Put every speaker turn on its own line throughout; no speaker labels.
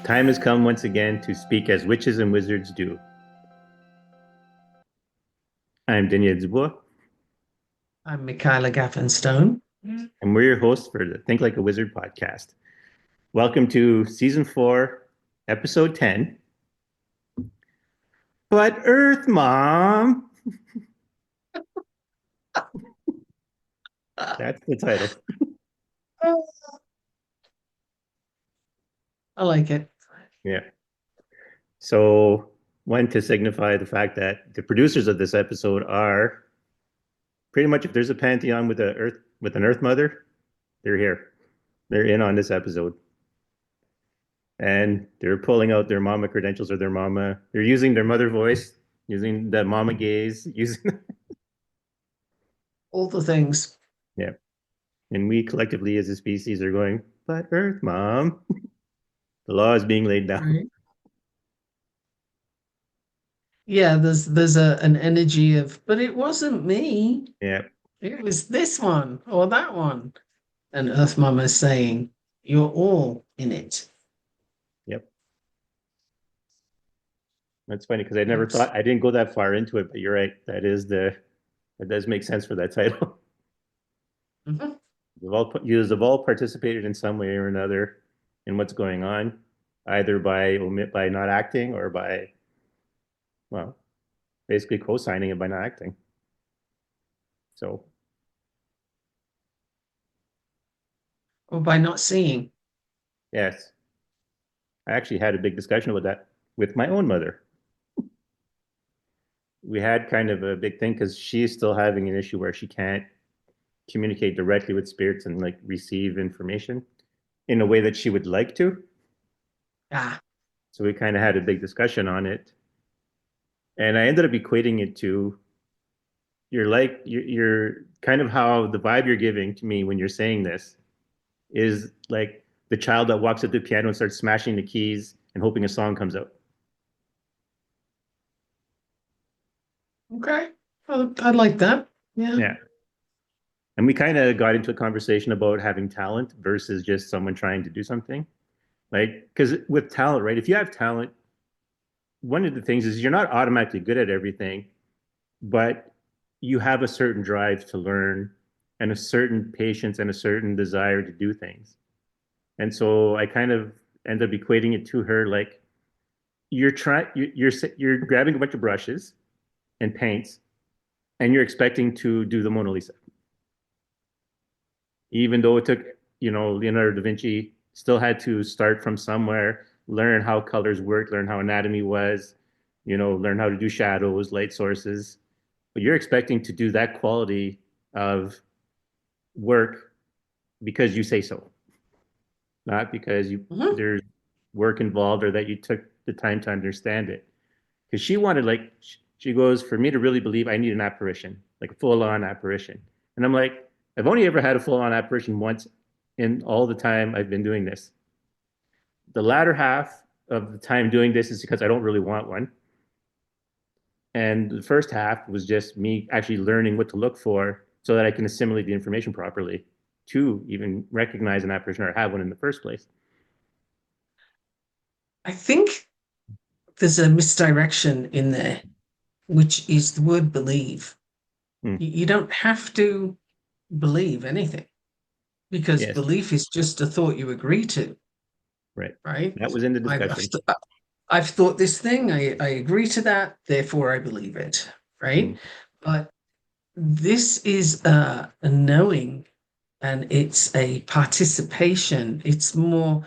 Time has come once again to speak as witches and wizards do. I'm Daniel and
I'm Michaela Gaffinstone.
we're your hosts for the Think Like a Wizard podcast. Welcome to season 4, episode 10. But Earth Mom. That's the title.
I like it.
Yeah. So, one to signify the fact that the producers of this episode are pretty much, if there's a pantheon with an Earth Mother, they're here. They're in on this episode. And they're pulling out their mama credentials or their mama. They're using their mother voice, using the mama gaze, using
All the things.
yeah. And we collectively as a species are going, but Earth Mom. The law is being laid down.
Right. Yeah, there's an energy of, but it wasn't me.
Yeah.
It was this one or that one. And Earth Mama is saying, you're all in it.
Yep. That's funny because I didn't go that far into it, but you're right. That does make sense for that title.
Mm-hmm.
You've all participated in some way or another in what's going on, either by not acting or by, well, basically co-signing it by not acting. So,
Or by not seeing.
yes, I actually had a big discussion about that with my own mother. We had kind of a big thing because she's still having an issue where she can't communicate directly with spirits and like receive information in a way that she would like to.
Ah,
So we kind of had a big discussion on it. And I ended up equating it to you're kind of how the vibe you're giving to me when you're saying this is like the child that walks up to the piano and starts smashing the keys and hoping a song comes out.
okay. I like that. Yeah.
Yeah. And we kind of got into a conversation about having talent versus just someone trying to do something. Like, because with talent, right? If you have talent, one of the things is you're not automatically good at everything, but you have a certain drive to learn and a certain patience and a certain desire to do things. And so I kind of end up equating it to her like you're grabbing a bunch of brushes and paints and you're expecting to do the Mona Lisa. Even though it took, Leonardo da Vinci still had to start from somewhere, learn how colors work, learn how anatomy was, learn how to do shadows, light sources. But you're expecting to do that quality of work because you say so, not because
Mm-hmm.
there's work involved or that you took the time to understand it. Because she wanted, like, she goes, for me to really believe, I need an apparition, like a full-on apparition. And I'm like, I've only ever had a full-on apparition once in all the time I've been doing this. The latter half of the time doing this is because I don't really want one. And the first half was just me actually learning what to look for so that I can assimilate the information properly to even recognize an apparition or have one in the first place.
I think there's a misdirection in there, which is the word believe.
Hmm.
You don't have to believe anything because
Yes,
belief is just a thought you agree to,
right.
right?
That was in the
I've, I've,
discussion.
th- I've thought this thing, I agree to that, therefore I believe it,
Hmm.
right? But this is a knowing and it's a participation, it's more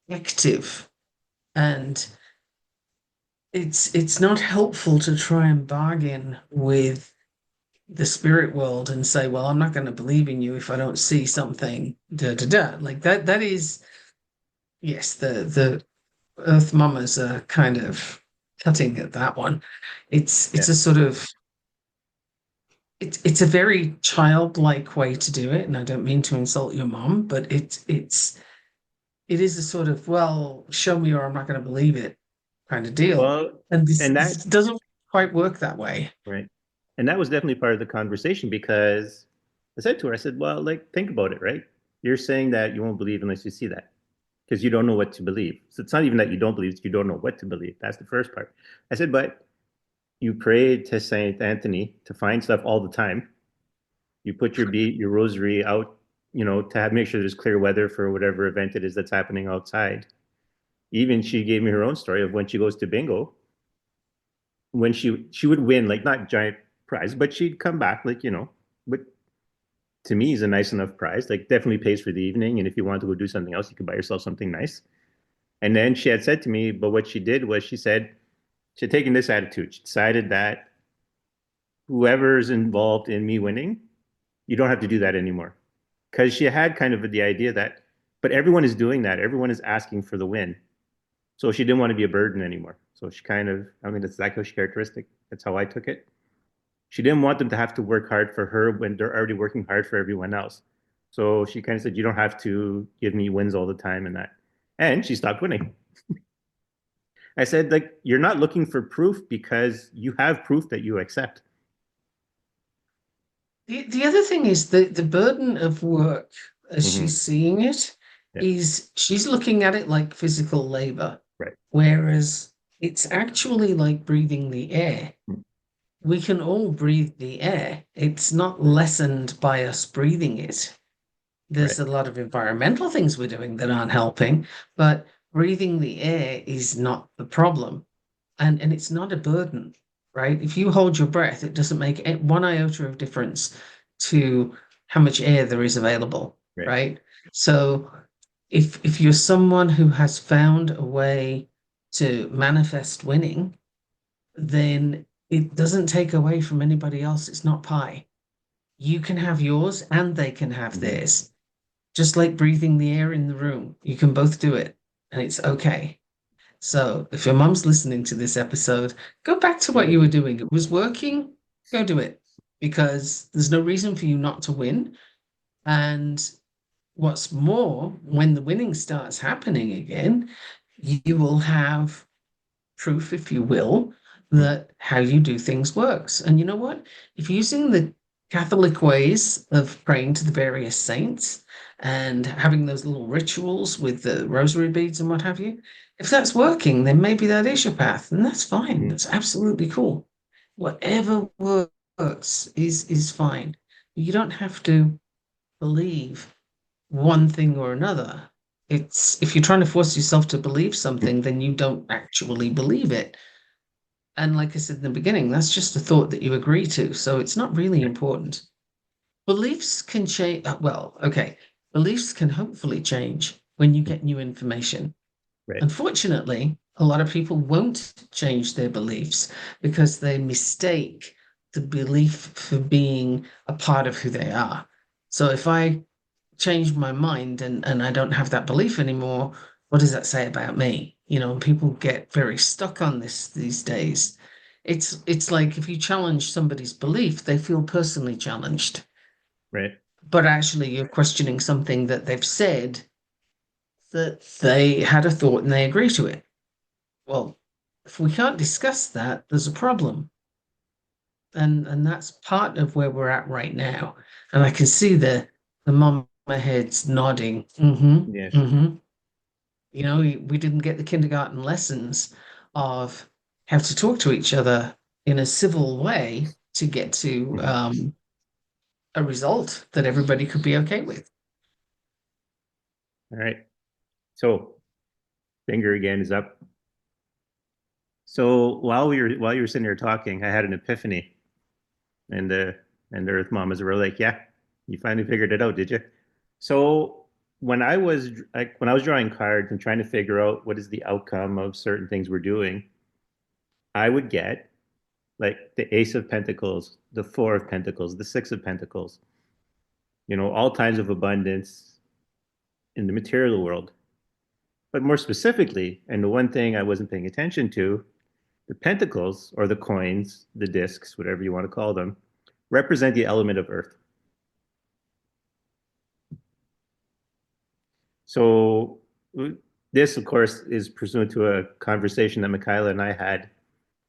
active and it's not helpful to try and bargain with the spirit world and say, well, I'm not going to believe in you if I don't see something, da da da. Like that is, yes, the Earth Mamas are kind of cutting at that one. It's
Yeah.
a sort of it's a very childlike way to do it, and I don't mean to insult your mom, but it is a sort of, well, show me or I'm not going to believe it kind of deal.
Well,
And this,
and
this
that,
doesn't quite work that way.
right. And that was definitely part of the conversation because I said to her, I said, well, like, think about it, right? You're saying that you won't believe unless you see that because you don't know what to believe. So it's not even that you don't believe, it's you don't know what to believe. That's the first part. I said, but you pray to Saint Anthony to find stuff all the time. You put your rosary out, to make sure there's clear weather for whatever event it is that's happening outside. Even she gave me her own story of when she goes to bingo, when she would win, like not giant prize, but she'd come back like, but to me is a nice enough prize. Like definitely pays for the evening. And if you want to go do something else, you can buy yourself something nice. And then she had said to me, but what she did was she said she had taken this attitude. She decided that whoever's involved in me winning, you don't have to do that anymore. Because she had kind of the idea that, but everyone is doing that. Everyone is asking for the win. So she didn't want to be a burden anymore. So she kind of, I mean, that's exactly how she characteristic. That's how I took it. She didn't want them to have to work hard for her when they're already working hard for everyone else. So she kind of said, you don't have to give me wins all the time and that. And she stopped winning. I said, like, you're not looking for proof because you have proof that you accept.
The other thing is the burden of work as
Mm-hmm.
she's seeing it
Yeah.
is she's looking at it like physical labor,
Right.
whereas it's actually like breathing the air.
Mm.
We can all breathe the air. It's not lessened by us breathing it.
Right.
There's a lot of environmental things we're doing that aren't helping, but breathing the air is not the problem. And it's not a burden, right? If you hold your breath, it doesn't make one iota of difference to how much air there is available,
Right.
right? So if you're someone who has found a way to manifest winning, then it doesn't take away from anybody else. It's not pie. You can have yours and they can have
Mm-hmm.
theirs. Just like breathing the air in the room, you can both do it and it's okay. So if your mom's listening to this episode, go back to what you were doing. It was working, go do it because there's no reason for you not to win. And what's more, when the winning starts happening again, you will have proof, if you will, that how you do things works. And you know what? If using the Catholic ways of praying to the various saints and having those little rituals with the rosary beads and what have you, if that's working, then maybe that is your path, and that's fine.
Mm-hmm.
That's absolutely cool. Whatever works is fine. You don't have to believe one thing or another. It's if you're trying to force yourself to believe something, then you don't actually believe it. And like I said in the beginning, that's just a thought that you agree to. So it's not really
Right.
important. Beliefs can change. Well, okay. Beliefs can hopefully change when you get new information.
Right.
Unfortunately, a lot of people won't change their beliefs because they mistake the belief for being a part of who they are. So if I change my mind and I don't have that belief anymore, what does that say about me? And people get very stuck on this these days. It's like if you challenge somebody's belief, they feel personally challenged,
Right.
but actually you're questioning something that they've said that they had a thought and they agree to it. Well, if we can't discuss that, there's a problem. And that's part of where we're at right now. And I can see the mama heads nodding.
Yes.
Mm-hmm. We didn't get the kindergarten lessons of how to talk to each other in a civil way to get to
Mm-hmm.
a result that everybody could be okay with.
All right. So finger again is up. So while you were sitting there talking, I had an epiphany, and the Earth Mamas were like, "Yeah, you finally figured it out, did you?" So when I was drawing cards and trying to figure out what is the outcome of certain things we're doing, I would get like the Ace of Pentacles, the Four of Pentacles, the Six of Pentacles, all times of abundance in the material world. But more specifically, and the one thing I wasn't paying attention to, the pentacles or the coins, the discs, whatever you want to call them, represent the element of earth. So this, of course, is pursuant to a conversation that Michaela and I had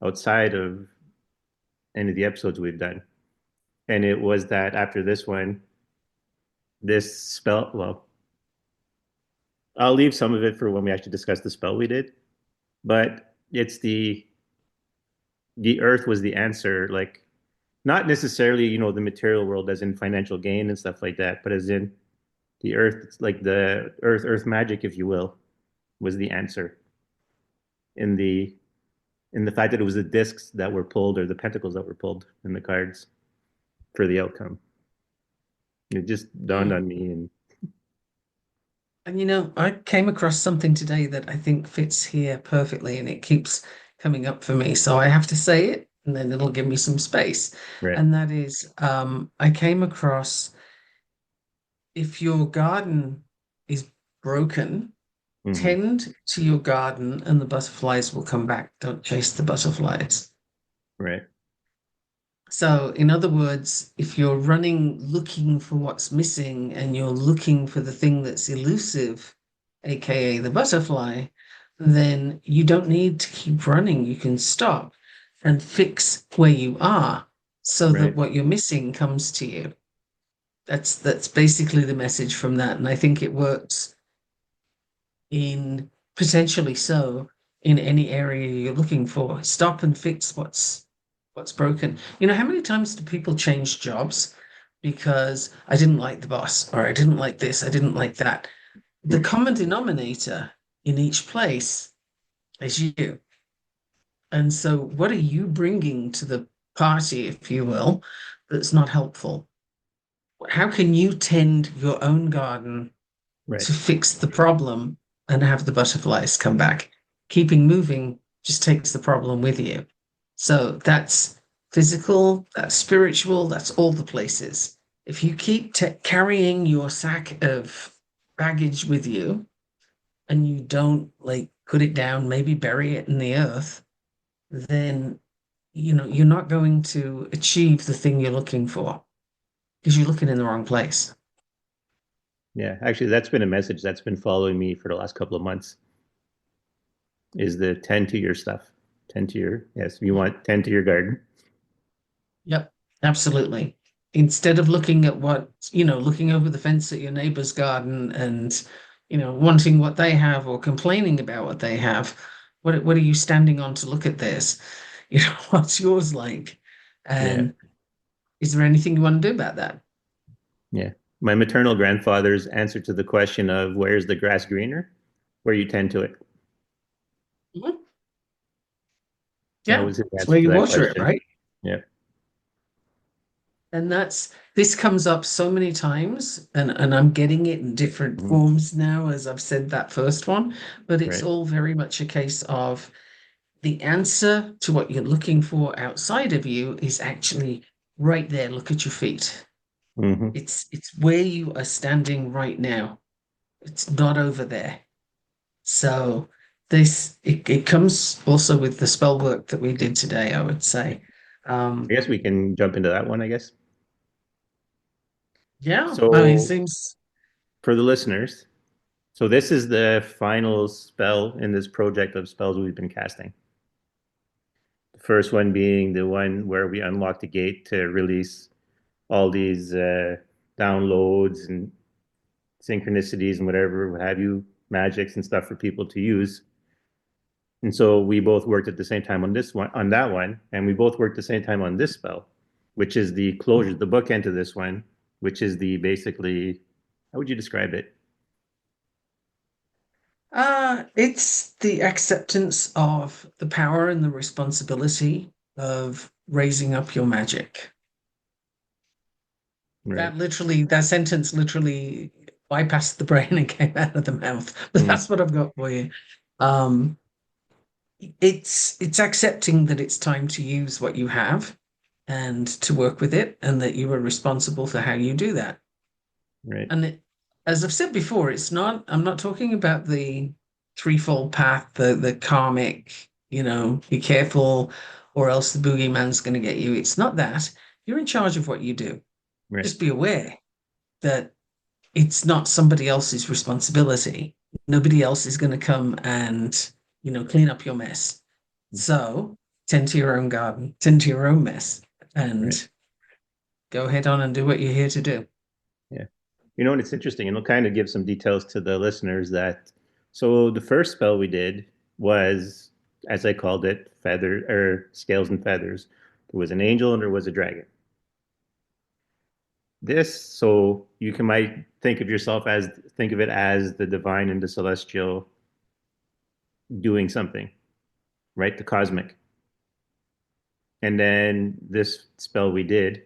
outside of any of the episodes we've done. And it was that after this one, this spell, well, I'll leave some of it for when we actually discuss the spell we did, but it's the earth was the answer, like not necessarily, the material world as in financial gain and stuff like that, but as in the earth, it's like the earth magic, if you will, was the answer in the fact that it was the discs that were pulled or the pentacles that were pulled in the cards for the outcome. It just dawned on me.
And I came across something today that I think fits here perfectly, and it keeps coming up for me. So I have to say it, and then it'll give me some space.
Right.
And that is, I came across, if your garden is broken, tend to your garden and the butterflies will come back. Don't chase the butterflies.
Right.
So, in other words, if you're running looking for what's missing and you're looking for the thing that's elusive, aka the butterfly, then you don't need to keep running. You can stop and fix where you are so that
Right.
what you're missing comes to you. That's basically the message from that. And I think it works in potentially so in any area you're looking for. Stop and fix what's broken. How many times do people change jobs because I didn't like the boss, or I didn't like this, I didn't like that? The common denominator in each place is you. And so what are you bringing to the party, if you will, that's not helpful? How can you tend your own garden
Right.
to fix the problem and have the butterflies come back? Keeping moving just takes the problem with you. So that's physical, that's spiritual, that's all the places. If you keep carrying your sack of baggage with you and you don't put it down, maybe bury it in the earth, then you're not going to achieve the thing you're looking for because you're looking in the wrong place.
Yeah, actually, that's been a message that's been following me for the last couple of months. Is the tend to your stuff, yes, you want tend to your garden.
Yep, absolutely. Instead of looking at looking over the fence at your neighbor's garden and, wanting what they have or complaining about what they have, what are you standing on to look at this? What's yours like?
Yeah,
And is there anything you want to do about that?
yeah. My maternal grandfather's answer to the question of where's the grass greener, where you tend to it.
Mhm.
That
Yeah,
was his
it's
answer
where
to
you
that
water it,
question.
right?
Yeah.
And this comes up so many times, and I'm getting it in different
Mhm.
forms now as I've said that first one, but it's
Right.
all very much a case of the answer to what you're looking for outside of you is actually right there. Look at your feet.
Hmm.
It's where you are standing right now. It's not over there. So it comes also with the spell work that we did today, I would say.
I
Um,
guess we can jump into that one, I guess.
yeah, I mean, it
So
seems
for the listeners, so this is the final spell in this project of spells we've been casting. The first one being the one where we unlock the gate to release all these downloads and synchronicities and whatever, what have you, magics and stuff for people to use. And so we both worked at the same time on this one, on that one, and we both worked at the same time on this spell, which is the closure, the bookend to this one, which is the basically, how would you describe it?
it's the acceptance of the power and the responsibility of raising up your magic.
Right.
That sentence literally bypassed the brain and came out of the mouth. But
Mm.
that's what I've got for you. Um, it's accepting that it's time to use what you have and to work with it, and that you are responsible for how you do that.
Right.
And as I've said before, it's not, I'm not talking about the threefold path, the karmic, be careful or else the boogeyman's going to get you. It's not that. You're in charge of what you do.
Right.
Just be aware that it's not somebody else's responsibility. Nobody else is going to come and, clean up your mess. So tend to your own garden, tend to your own mess,
Right.
and go ahead on and do what you're here to do.
Yeah. And it's interesting, and it'll kind of give some details to the listeners that so the first spell we did was, as I called it, feather or scales and feathers. There was an angel and there was a dragon. This, so you can might think of it as the divine and the celestial doing something, right? The cosmic. And then this spell we did,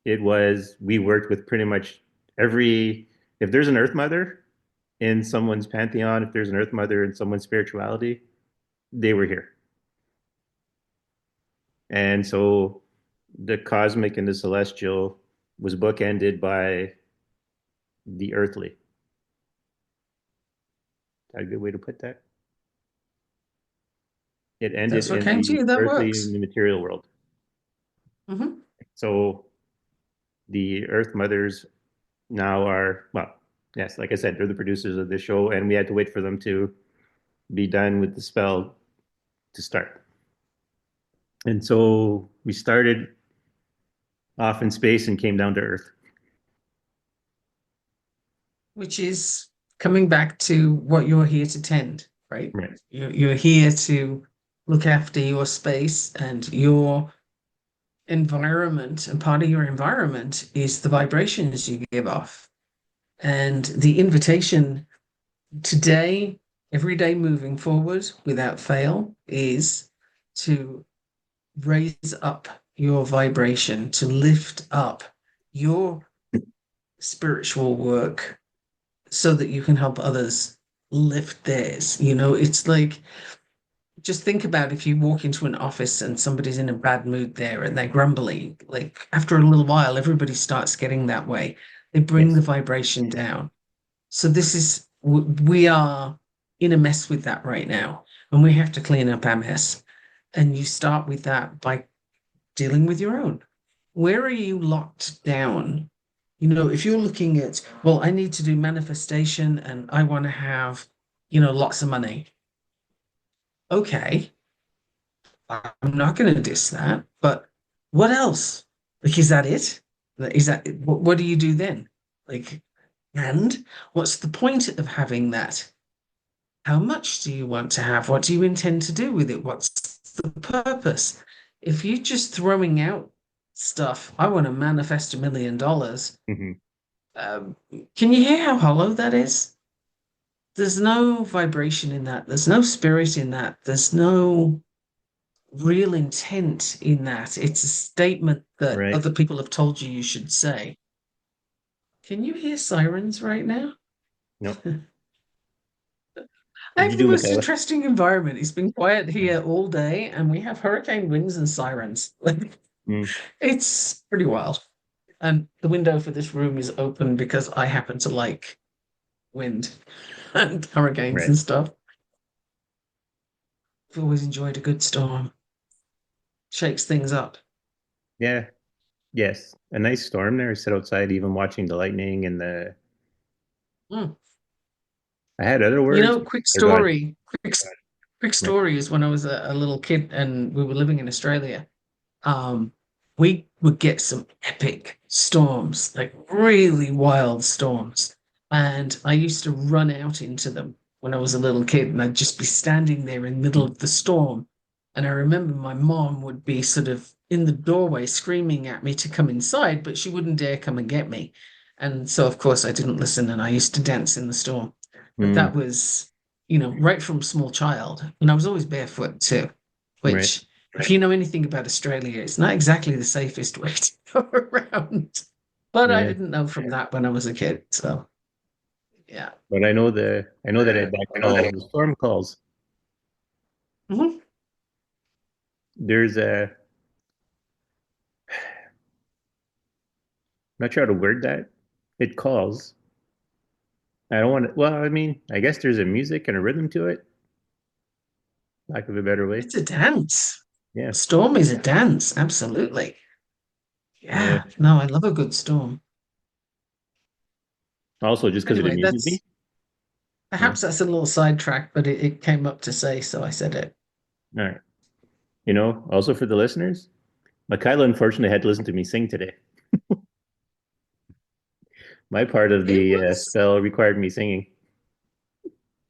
we worked with pretty much if there's an Earth Mother in someone's pantheon, if there's an Earth Mother in someone's spirituality, they were here. And so the cosmic and the celestial was bookended by the earthly. Is that a good way to put that? It ended
That's what
in
came to
the
you. That
earthly
works.
in the material world.
Hmm.
So the Earth Mothers now are, well, yes, like I said, they're the producers of this show, and we had to wait for them to be done with the spell to start. And so we started off in space and came down to Earth.
Which is coming back to what you're here to tend, right?
Right.
You're here to look after your space and your environment, and part of your environment is the vibrations you give off. And the invitation today, every day moving forward without fail, is to raise up your vibration, to lift up your spiritual work so that you can help others lift theirs. It's like, just think about if you walk into an office and somebody's in a bad mood there and they're grumbly, like after a little while, everybody starts getting that way. They bring the
Yes.
vibration down. So we are in a mess with that right now, and we have to clean up our mess. And you start with that by dealing with your own. Where are you locked down? If you're looking at, well, I need to do manifestation and I want to have, lots of money. Okay, I'm not going to diss that, but what else? Like, is that it? Is that what do you do then? Like, and what's the point of having that? How much do you want to have? What do you intend to do with it? What's the purpose? If you're just throwing out stuff, I want to manifest $1 million.
Mm-hmm.
Um, can you hear how hollow that is? There's no vibration in that. There's no spirit in that. There's no real intent in that. It's a statement that
Right.
other people have told you you should say. Can you hear sirens right now?
No.
I
What'd you
have the
do,
most
Michaela?
interesting environment. It's been quiet here all day, and we have hurricane winds and sirens.
Mm.
It's pretty wild. And the window for this room is open because I happen to like wind and hurricanes
Right.
and stuff. I've always enjoyed a good storm. Shakes things up.
Yeah. Yes. A nice storm there. I sit outside even watching the lightning and the
Mm.
I had other words.
Quick
They're gone.
story. Quick
Right.
story is when I was a little kid and we were living in Australia. Um, we would get some epic storms, like really wild storms. And I used to run out into them when I was a little kid, and I'd just be standing there in the middle of the storm. And I remember my mom would be sort of in the doorway screaming at me to come inside, but she wouldn't dare come and get me. And so, of course, I didn't listen, and I used to dance in the storm. But that
Mm.
was, right from small child. And I was always barefoot too,
Right.
which, if you know anything about Australia, it's not exactly the safest way to go around. But I
Yeah.
didn't know from that when I was a kid. So yeah.
But I know that I back call the storm calls.
Mhm.
There's a, not sure how to word that. It calls. I don't want to, well, I mean, I guess there's a music and a rhythm to it, lack of a better way.
It's a dance.
Yeah.
Storm is a dance, absolutely.
Yeah.
Yeah, no, I love a good storm.
Also, just because it
Anyway,
amuses me.
that's
Yeah.
perhaps that's a little sidetrack, but it came up to say, so I said it.
All right. Also for the listeners, Michaela unfortunately had to listen to me sing today. My part of
It
the
was
spell required me singing.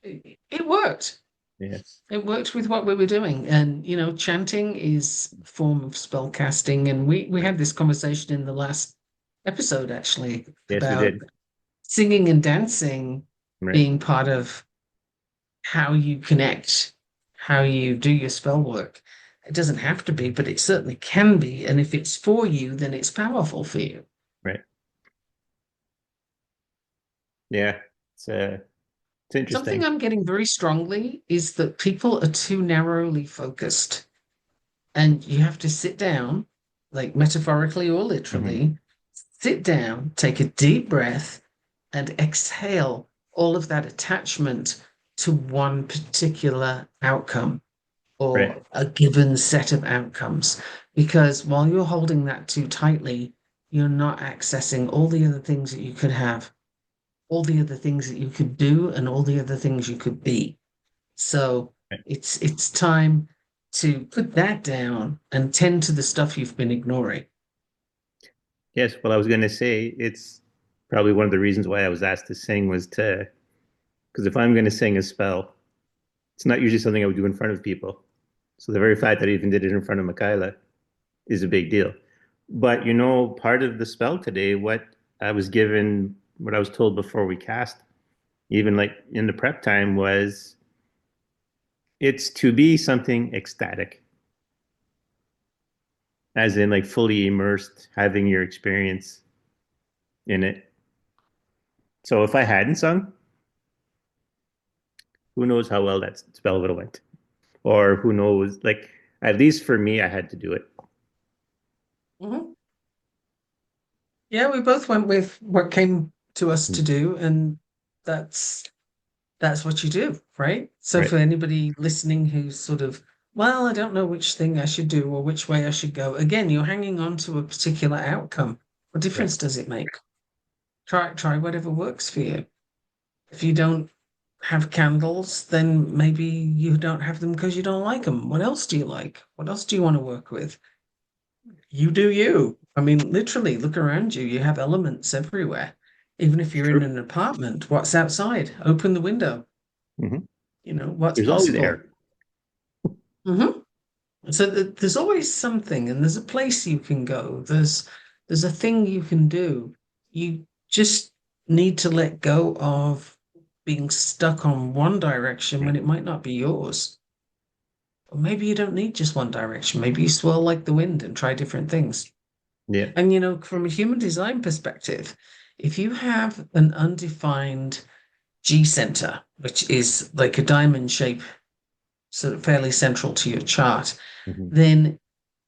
it worked.
Yeah.
It worked with what we were doing. And chanting is a form of spell casting. And we had this conversation in the last episode actually
Yes, we
about
did.
singing and dancing
Right.
being part of how you connect, how you do your spell work. It doesn't have to be, but it certainly can be. And if it's for you, then it's powerful for you.
Right. Yeah. It's
Something
interesting.
I'm getting very strongly is that people are too narrowly focused, and you have to sit down, like metaphorically or
Hmm.
literally, sit down, take a deep breath, and exhale all of that attachment to one particular outcome
Right.
or a given set of outcomes. Because while you're holding that too tightly, you're not accessing all the other things that you could have, all the other things that you could do, and all the other things you could be. So
Right.
it's time to put that down and tend to the stuff you've been ignoring.
Yes. Well, I was going to say it's probably one of the reasons why I was asked to sing was to, because if I'm going to sing a spell, it's not usually something I would do in front of people. So the very fact that I even did it in front of Michaela is a big deal. But part of the spell today, what I was given, what I was told before we cast, even like in the prep time, was it's to be something ecstatic, as in like fully immersed, having your experience in it. So if I hadn't sung, who knows how well that spell would have went, or who knows, like at least for me, I had to do it.
Mhm. Yeah, we both went with what came to us to do, and that's that's what you do, right? So
Right.
for anybody listening who's sort of, well, I don't know which thing I should do or which way I should go, again, you're hanging on to a particular outcome. What
Right.
difference does it make? Try whatever works for you. If you don't have candles, then maybe you don't have them because you don't like them. What else do you like? What else do you want to work with? You do you. I mean, literally, look around you. You have elements everywhere. Even if
It's
you're in
true.
an apartment, what's outside? Open the window.
Hmm.
What's
There's always
possible?
air.
Hmm. So there's always something, and there's a place you can go. There's a thing you can do. You just need to let go of being stuck on one direction
Right.
when it might not be yours. Or maybe you don't need just one direction. Maybe you swirl like the wind and try different things.
Yeah.
And from a human design perspective, if you have an undefined G center, which is like a diamond shape, sort of fairly central to your chart,
Hmm.
then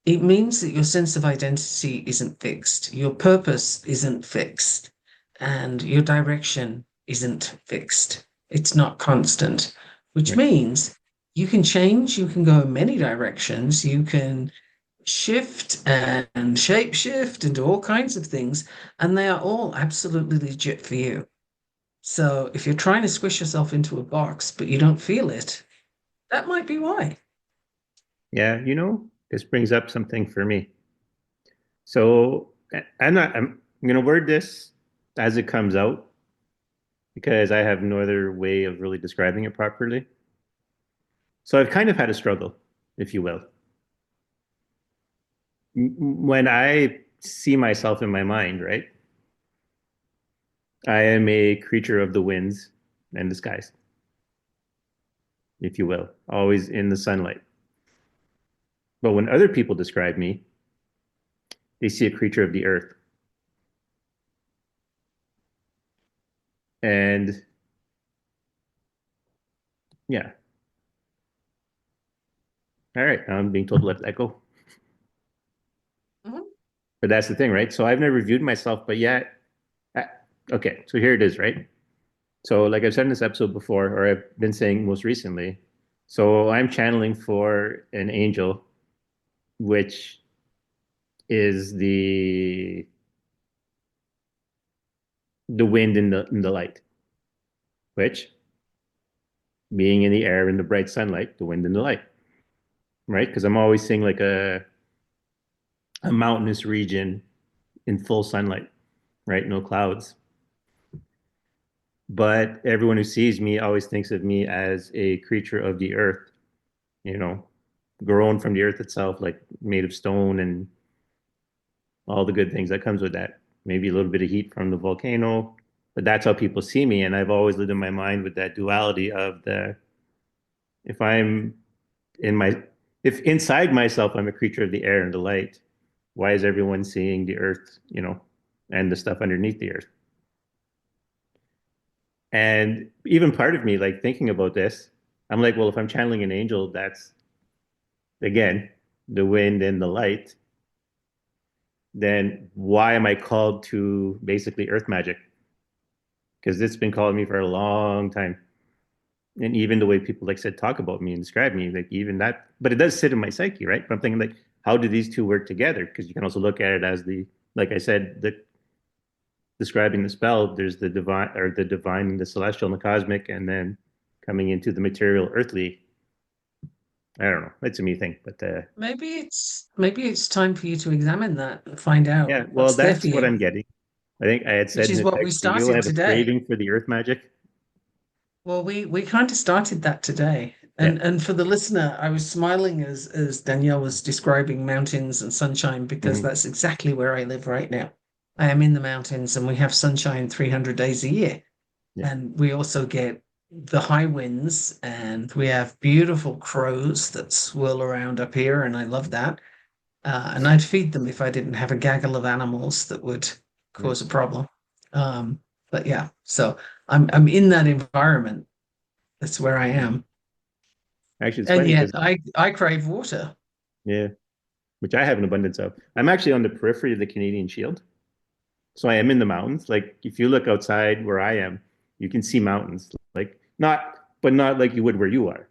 it means that your sense of identity isn't fixed, your purpose isn't fixed, and your direction isn't fixed. It's not constant, which
Right.
means you can change, you can go in many directions, you can shift and shape shift and do all kinds of things, and they are all absolutely legit for you. So if you're trying to squish yourself into a box but you don't feel it, that might be why.
Yeah. This brings up something for me. So I'm going to word this as it comes out because I have no other way of really describing it properly. So I've kind of had a struggle, if you will. When I see myself in my mind, right? I am a creature of the winds and the skies, if you will, always in the sunlight. But when other people describe me, they see a creature of the earth. And yeah, All right, now I'm being told to let that go.
Mhm.
But that's the thing, right? So I've never viewed myself, but yet, I- okay, so here it is, right? So, like I've said in this episode before, or I've been saying most recently, so I'm channeling for an angel, which is the wind and the light, which being in the air in the bright sunlight, the wind and the light, right? Because I'm always seeing like a mountainous region in full sunlight, right? No clouds. But everyone who sees me always thinks of me as a creature of the earth, you know, grown from the earth itself, like made of stone and all the good things that comes with that. Maybe a little bit of heat from the volcano, but that's how people see me. And I've always lived in my mind with that duality of the if I'm in my if inside myself I'm a creature of the air and the light, why is everyone seeing the earth, and the stuff underneath the earth? And even part of me, like thinking about this, I'm like, well, if I'm channeling an angel, that's again the wind and the light, then why am I called to basically earth magic? Because it's been calling me for a long time. And even the way people like said talk about me and describe me, like even that, but it does sit in my psyche, right? But I'm thinking like, how do these two work together? Because you can also look at it as like I said, the describing the spell, there's the divine and the celestial and the cosmic, and then coming into the material earthly. I don't know. It's a me thing, but
Maybe it's time for you to examine that and find out
yeah, well,
what's there for
that's what
you,
I'm getting. I think I had
which
said in
is
the
what we
text to you, I
started
have a
today.
craving for the earth magic.
Well, we kind of started that today.
Yeah.
And for the listener, I was smiling as Danielle was describing mountains and sunshine because
Hmm.
that's exactly where I live right now. I am in the mountains and we have sunshine 300 days a year.
Yeah.
And we also get the high winds and we have beautiful crows that swirl around up here, and I love that. And I'd feed them if I didn't have a gaggle of animals that would
Yeah.
cause a problem. Um, but yeah, so I'm in that environment. That's where I am.
Actually, it's
And
funny
yet
because
I crave water.
yeah, which I have an abundance of. I'm actually on the periphery of the Canadian Shield. So I am in the mountains. Like if you look outside where I am, you can see mountains. Like but not like you would where you are.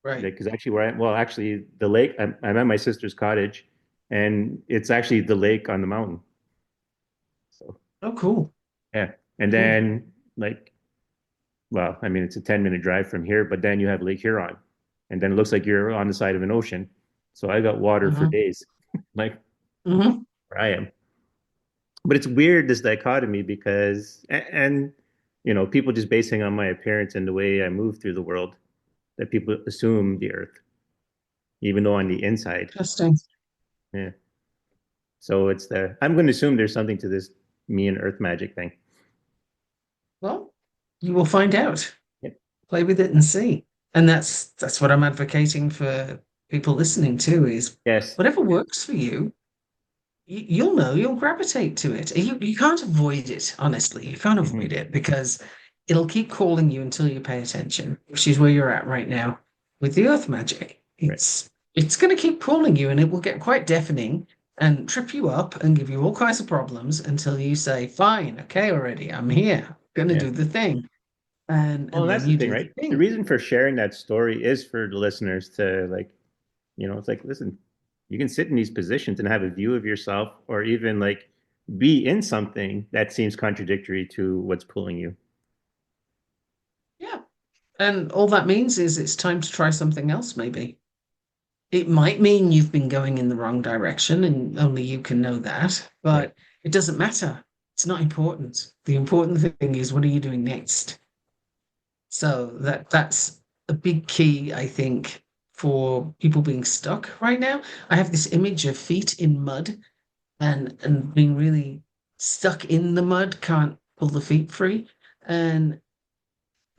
Right.
Because actually where I am, well, actually the lake, I'm at my sister's cottage and it's actually the lake on the mountain. So
Oh, cool.
yeah. And
Cool.
then like, well, I mean, it's a 10-minute drive from here, but then you have Lake Huron. And then it looks like you're on the side of an ocean. So I got water for
Hmm.
days, like
Hmm.
where I am. But it's weird this dichotomy because and people just basing on my appearance and the way I move through the world that people assume the earth even though on the inside,
Interesting.
yeah. So I'm going to assume there's something to this me and earth magic thing.
Well, you will find out.
Yep.
Play with it and see. And that's what I'm advocating for people listening to is
Yes.
whatever works for you, you'll know you'll gravitate to it. You can't avoid it, honestly. You can't avoid
Hmm.
it because it'll keep calling you until you pay attention, which is where you're at right now with the earth magic.
Right.
It's going to keep calling you and it will get quite deafening and trip you up and give you all kinds of problems until you say, fine, okay, already, I'm here, I'm going to
Yeah.
do the thing.
Well,
And
and
then
that's the
you
thing,
do the
right? The
thing.
reason for sharing that story is for the listeners to like, it's like, listen, you can sit in these positions and have a view of yourself or even like be in something that seems contradictory to what's pulling you.
Yeah. And all that means is it's time to try something else, maybe. It might mean you've been going in the wrong direction and only you can know that,
Right.
but it doesn't matter. It's not important. The important thing is what are you doing next? So that's a big key, I think, for people being stuck right now. I have this image of feet in mud and being really stuck in the mud, can't pull the feet free. And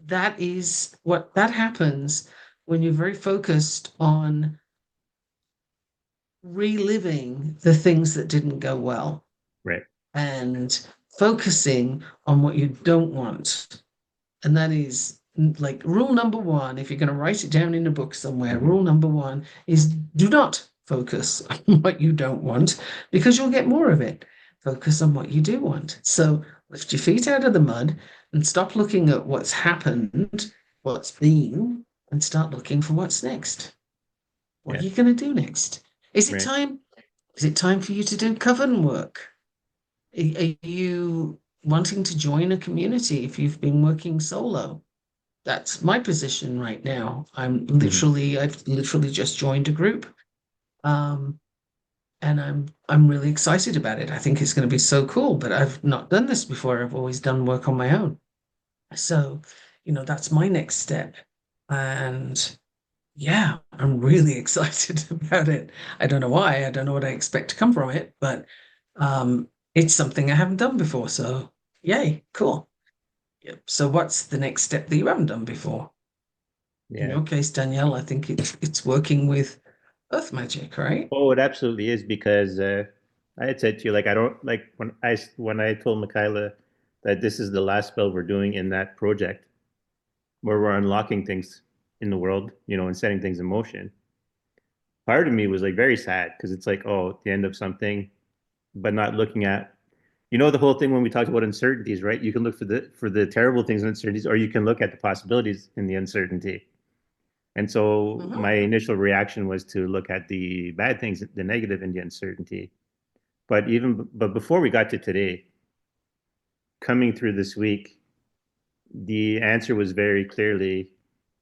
that happens when you're very focused on reliving the things that didn't go well
Right.
and focusing on what you don't want. And that is like rule number one, if you're going to write it down in a book somewhere, rule number one is do not focus on what you don't want because you'll get more of it. Focus on what you do want. So lift your feet out of the mud and stop looking at what's happened, what's been, and start looking for what's next. What are
Yeah.
you going to do next? Is it
Right.
time? Is it time for you to do coven work? Are you wanting to join a community if you've been working solo? That's my position right now.
Mhm.
I've literally just joined a group. Um, and I'm really excited about it. I think it's going to be so cool, but I've not done this before. I've always done work on my own. So, that's my next step. And yeah, I'm really excited about it. I don't know why. I don't know what I expect to come from it, but it's something I haven't done before. So, yay, cool. Yep. So, what's the next step that you haven't done before? In
Yeah.
your case, Danielle, I think it's working with earth magic, right?
Oh, it absolutely is because I had said to you, like, I don't like when I told Michaela that this is the last spell we're doing in that project where we're unlocking things in the world, and setting things in motion. Part of me was like very sad because it's like, oh, the end of something, but not looking at, the whole thing when we talked about uncertainties, right? You can look for the terrible things and uncertainties, or you can look at the possibilities in the uncertainty. And so
Hmm.
my initial reaction was to look at the bad things, the negative in the uncertainty. But before we got to today, coming through this week, the answer was very clearly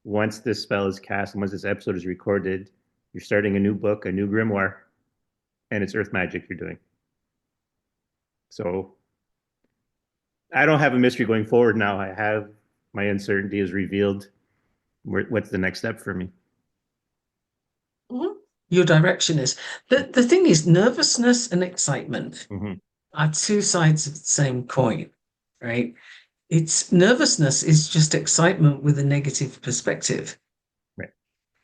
once this spell is cast and once this episode is recorded, you're starting a new book, a new grimoire, and it's earth magic you're doing. So I don't have a mystery going forward now. I have my uncertainty is revealed. What's the next step for me?
Hmm. Your direction is the thing is nervousness and excitement
Mm-hmm.
are two sides of the same coin, right? It's nervousness is just excitement with a negative perspective.
Right.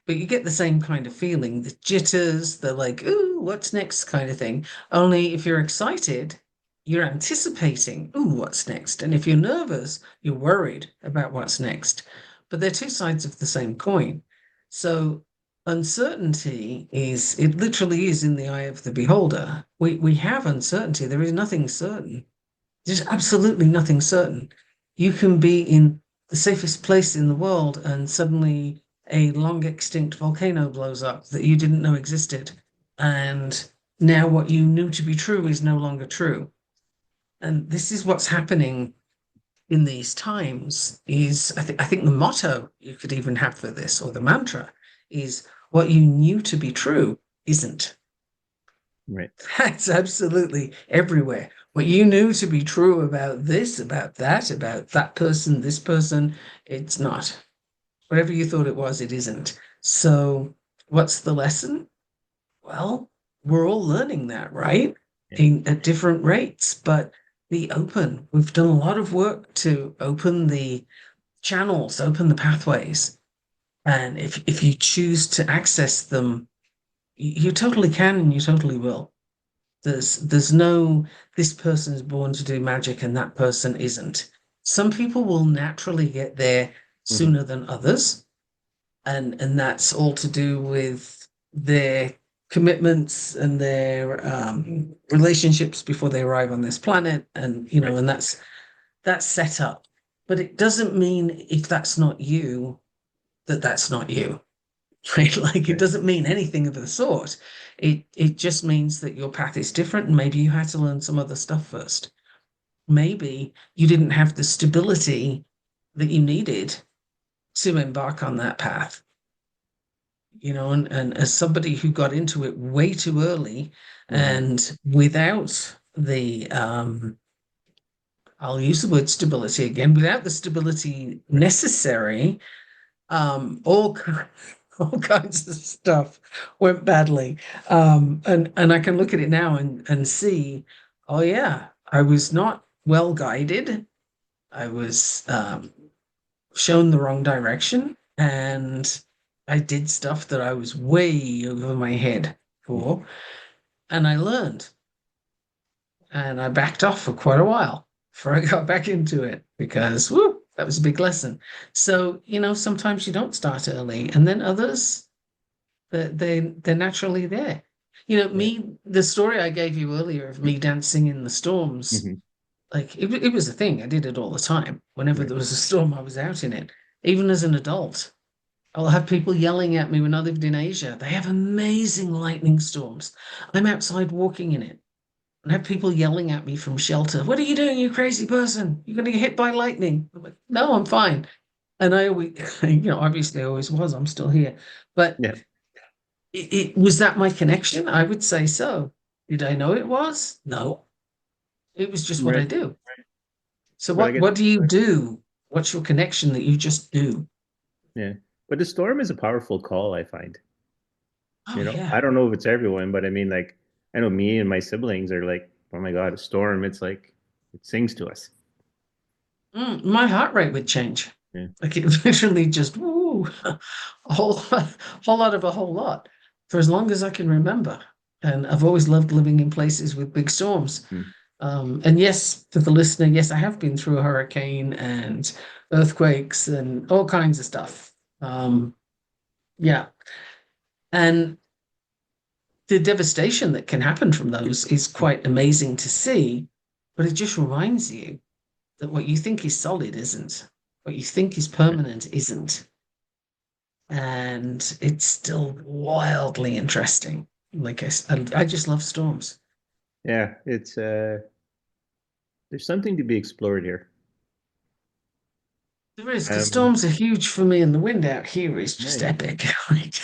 But you get the same kind of feeling, the jitters, the like, ooh, what's next kind of thing. Only if you're excited, you're anticipating, ooh, what's next? And if you're nervous, you're worried about what's next. But they're two sides of the same coin. So uncertainty it literally is in the eye of the beholder. We have uncertainty. There is nothing certain. There's absolutely nothing certain. You can be in the safest place in the world and suddenly a long extinct volcano blows up that you didn't know existed. And now what you knew to be true is no longer true. And this is what's happening in these times is I think the motto you could even have for this or the mantra is what you knew to be true isn't.
Right.
That's absolutely everywhere. What you knew to be true about this, about that person, this person, it's not. Whatever you thought it was, it isn't. So, what's the lesson? Well, we're all learning that, right?
Yeah.
At different rates, but be open. We've done a lot of work to open the channels, open the pathways. And if you choose to access them, you totally can and you totally will. There's no this person is born to do magic and that person isn't. Some people will naturally get there
Mm-hmm.
sooner than others, and that's all to do with their commitments and their relationships before they arrive on this planet, and
Right.
and that's set up. But it doesn't mean if that's not you, that that's not you. Right? Like it
Right.
doesn't mean anything of the sort. It just means that your path is different and maybe you had to learn some other stuff first. Maybe you didn't have the stability that you needed to embark on that path. And as somebody who got into it way too early
Mm-hmm.
and without the I'll use the word stability again, without the stability
Right.
necessary, all all kinds of stuff went badly. And I can look at it now and see, oh yeah, I was not well guided. I was shown the wrong direction, and I did stuff that I was way over my head
Mm-hmm.
for, and I learned, and I backed off for quite a while before I got back into it because whoo. That was a big lesson. So, sometimes you don't start early, and then others, they're naturally there.
Yeah.
The story I gave you earlier of me dancing in the storms,
Hmm.
like it was a thing. I did it all the time. Whenever
Yeah.
there was a storm, I was out in it. Even as an adult, I'll have people yelling at me when I lived in Asia. They have amazing lightning storms. I'm outside walking in it and have people yelling at me from shelter. What are you doing, you crazy person? You're going to get hit by lightning. I'm like, no, I'm fine. And I always, obviously I always was. I'm still here. But
Yeah.
it was that my connection? I would say so. Did I know it was? No. It was just what I
Right.
do. So
But I guess,
what do you do? What's your connection that you just do?
yeah. But the storm is a powerful call, I find.
Oh
I
yeah.
don't know if it's everyone, but I mean, like, I know me and my siblings are like, oh my God, a storm. It's like, it sings to us.
My heart rate would change.
Yeah.
Like it literally just woo, a whole lot of a whole lot for as long as I can remember. And I've always loved living in places with big storms.
Mm.
And yes, for the listener, yes, I have been through a hurricane and earthquakes and all kinds of stuff. Yeah. And the devastation that can happen from those is quite amazing to see, but it just reminds you that what you think is solid isn't, what you think is
Yeah.
permanent isn't. And it's still wildly interesting. I just love storms.
Yeah. There's something to be explored here.
There is, because
Um,
storms are huge for me, and the wind out here is
yeah,
just
yeah.
epic. Like,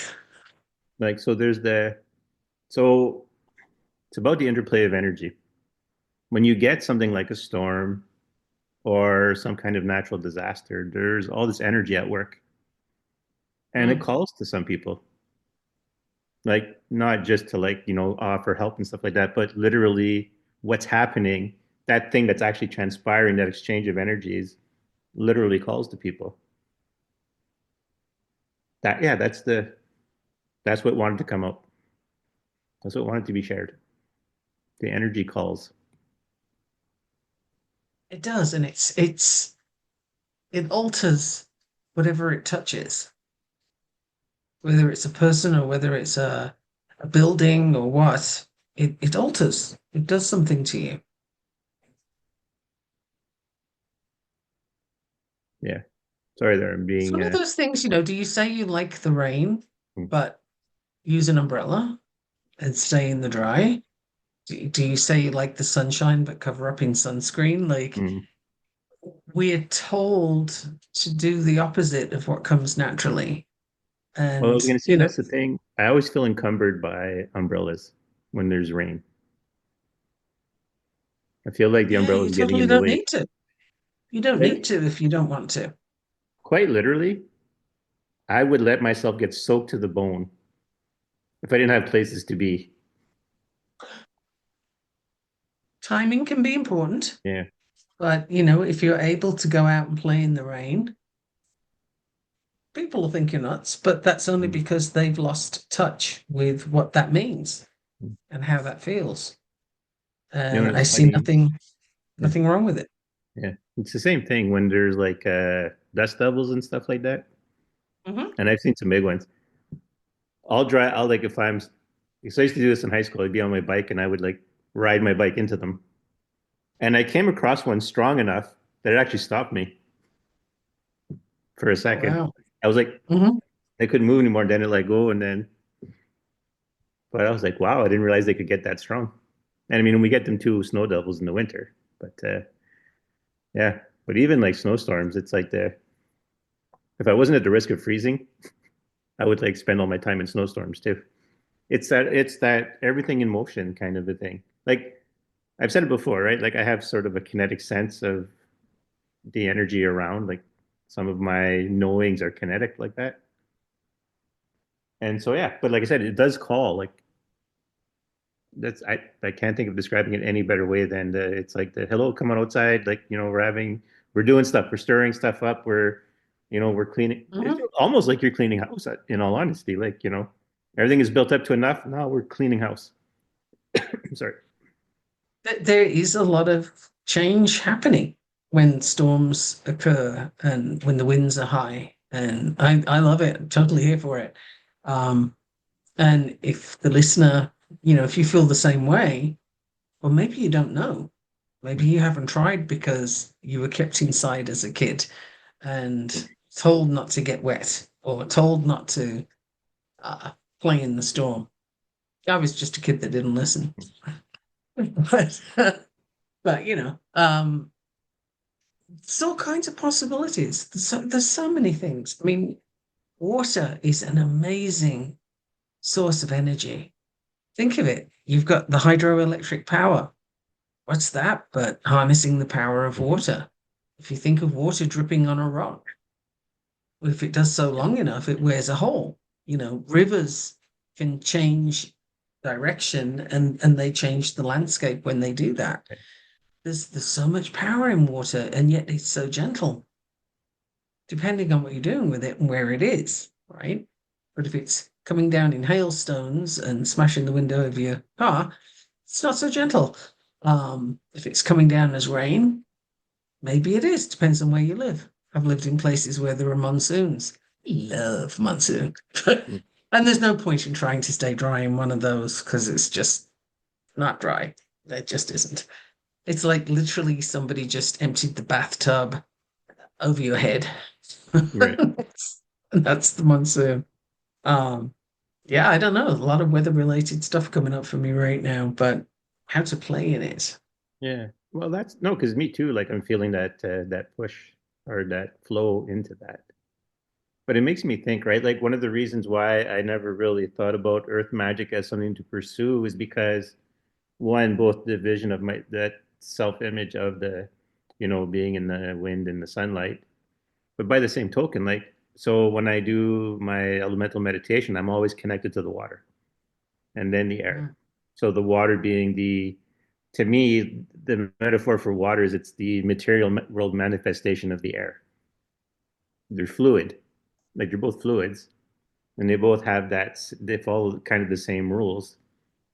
Like, so it's about the interplay of energy. When you get something like a storm or some kind of natural disaster, there's all this energy at work and it
mm,
calls to some people, like not just to like, offer help and stuff like that, but literally what's happening, that thing that's actually transpiring, that exchange of energies literally calls to people. Yeah, that's what wanted to come up. That's what wanted to be shared. The energy calls.
it does, and it alters whatever it touches, whether it's a person or whether it's a building or what. It alters. It does something to you.
Yeah. Sorry there. I'm
It's
being
one of those things, do you say you like the rain,
mm,
but use an umbrella and stay in the dry? Do you say you like the sunshine, but cover up in sunscreen? Like,
mm.
we're told to do the opposite of what comes naturally.
Well, I was
And,
gonna say that's the thing. I always feel encumbered by umbrellas when there's rain. I feel like the
yeah,
umbrella
you
is getting
totally
in the
don't
way.
need to. You don't need
Like,
to if you don't want to.
quite literally, I would let myself get soaked to the bone if I didn't have places to be.
Timing can be important,
Yeah.
but, if you're able to go out and play in the rain, people will think you're nuts, but that's only
Mm.
because they've lost touch with what that means
Mm.
and how that feels.
You
And
know,
I
it's
see
funny. Yeah.
nothing wrong with it.
Yeah. It's the same thing when there's like dust devils and stuff like that.
Hmm.
And I've seen some big ones. I'll like if I'm because I used to do this in high school, I'd be on my bike and I would like ride my bike into them. And I came across one strong enough that it actually stopped me for a
Oh,
second.
wow.
I was like,
Hmm.
I couldn't move anymore. And then it let go, and then, but I was like, wow, I didn't realize they could get that strong. And I mean, we get them too, snow devils in the winter, but yeah. But even like snowstorms, it's like if I wasn't at the risk of freezing, I would like spend all my time in snowstorms too. It's that everything in motion kind of a thing. Like I've said it before, right? Like I have sort of a kinetic sense of the energy around. Like some of my knowings are kinetic like that. And so yeah, but like I said, it does call. Like I can't think of describing it any better way than it's like the hello, come on outside. Like we're doing stuff, we're stirring stuff up, we're cleaning. It's
Hmm.
almost like you're cleaning house. In all honesty, like everything is built up to enough. Now we're cleaning house. I'm sorry.
There is a lot of change happening. when storms occur and when the winds are high. And I love it. I'm totally here for it. Um, and if the listener, if you feel the same way, well, maybe you don't know. Maybe you haven't tried because you were kept inside as a kid and told not to get wet or told not to uh, play in the storm. I was just a kid that didn't listen. but, but there's all kinds of possibilities. There's so many things. I mean, water is an amazing source of energy. Think of it. You've got the hydroelectric power. What's that but harnessing the power of water? If you think of water dripping on a rock, if it does so long enough, it wears a hole. Rivers can change direction and they change the landscape when they do that. There's so much power in water, and yet it's so gentle, depending on what you're doing with it and where it is, right? But if it's coming down in hailstones and smashing the window of your car, it's not so gentle. If it's coming down as rain, maybe it is. Depends on where you live. I've lived in places where there are monsoons. Love monsoon.
Mm.
And there's no point in trying to stay dry in one of those because it's just not dry. It just isn't. It's like literally somebody just emptied the bathtub over your head.
Right.
And that's the monsoon. Um, yeah, I don't know. A lot of weather related stuff coming up for me right now, but how to play in it.
Yeah. Well, that's no, because me too. Like I'm feeling that push or that flow into that. But it makes me think, right? Like one of the reasons why I never really thought about earth magic as something to pursue is because one, both the vision of my that self-image of being in the wind and the sunlight. But by the same token, like so when I do my elemental meditation, I'm always connected to the water and then the air.
Mm.
So the water being to me, the metaphor for water is it's the material world manifestation of the air. They're fluid, like they're both fluids, and they both have they follow kind of the same rules.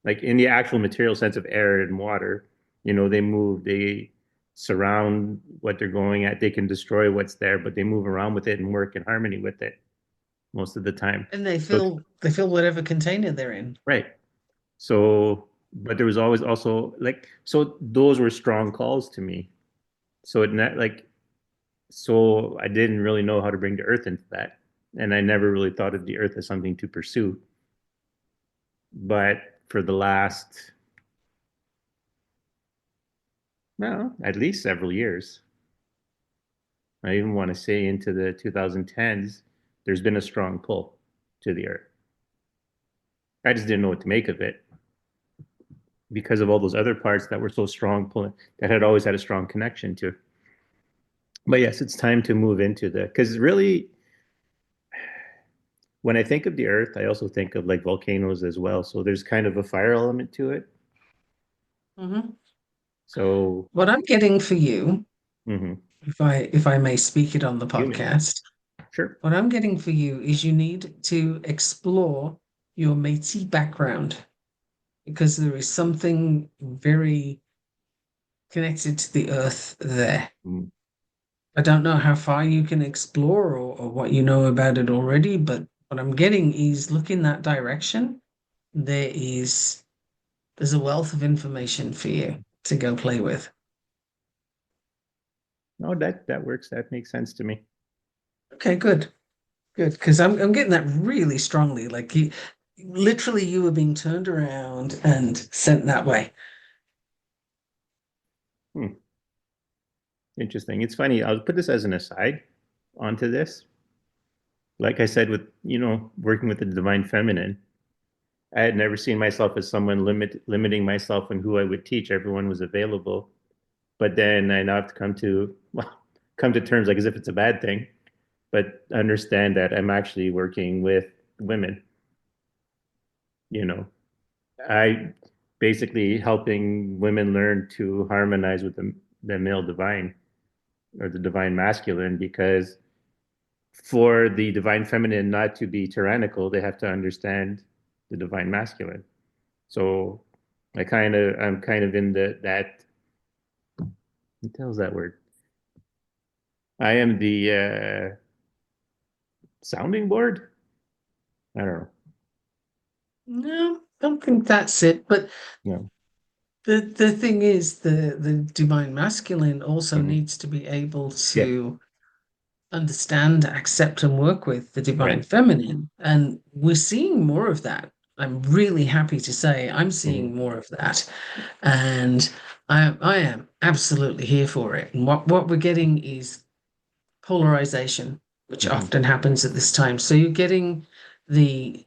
Like in the actual material sense of air and water, they move, they surround what they're going at, they can destroy what's there, but they move around with it and work in harmony with it most of the time.
And they
So,
fill whatever container they're in.
right. So, but there was always also like, so those were strong calls to me. So it not like, so I didn't really know how to bring the earth into that. And I never really thought of the earth as something to pursue. But for the last, no, at least several years, I even want to say into the 2010s, there's been a strong pull to the earth. I just didn't know what to make of it because of all those other parts that were so strong, pulling, that had always had a strong connection to. But yes, it's time to move into because really, when I think of the earth, I also think of like volcanoes as well. So there's kind of a fire element to it.
Hmm.
So,
What I'm getting for you,
mhm.
if I may speak it on the
You may.
podcast,
Sure.
what I'm getting for you is you need to explore your Métis background because there is something very connected to the earth there.
Mm.
I don't know how far you can explore or what you know about it already, but what I'm getting is look in that direction. There's a wealth of information for you to go play with.
No, that works. That makes sense to me.
Okay, good. Good. Because I'm getting that really strongly. Like you were being turned around and sent that way.
Hmm. Interesting. It's funny. I'll put this as an aside onto this. Like I said, with working with the divine feminine, I had never seen myself as someone limiting myself and who I would teach. Everyone was available, but then I now have to come to terms like as if it's a bad thing, but understand that I'm actually working with women. You know, I basically helping women learn to harmonize with the male divine or the divine masculine because for the divine feminine not to be tyrannical, they have to understand the divine masculine. So I'm kind of in that what the hell's that word? I am the sounding board. I don't know.
No, I don't think that's it. But
No.
the thing is, the divine masculine also
Mhm.
needs to be able
Yeah.
to understand, accept, and work with the divine
Right.
feminine. And we're seeing more of that. I'm really happy to say I'm
Hmm.
seeing more of that. And I am absolutely here for it. And what we're getting is polarization, which
Hmm.
often happens at this time. So you're getting the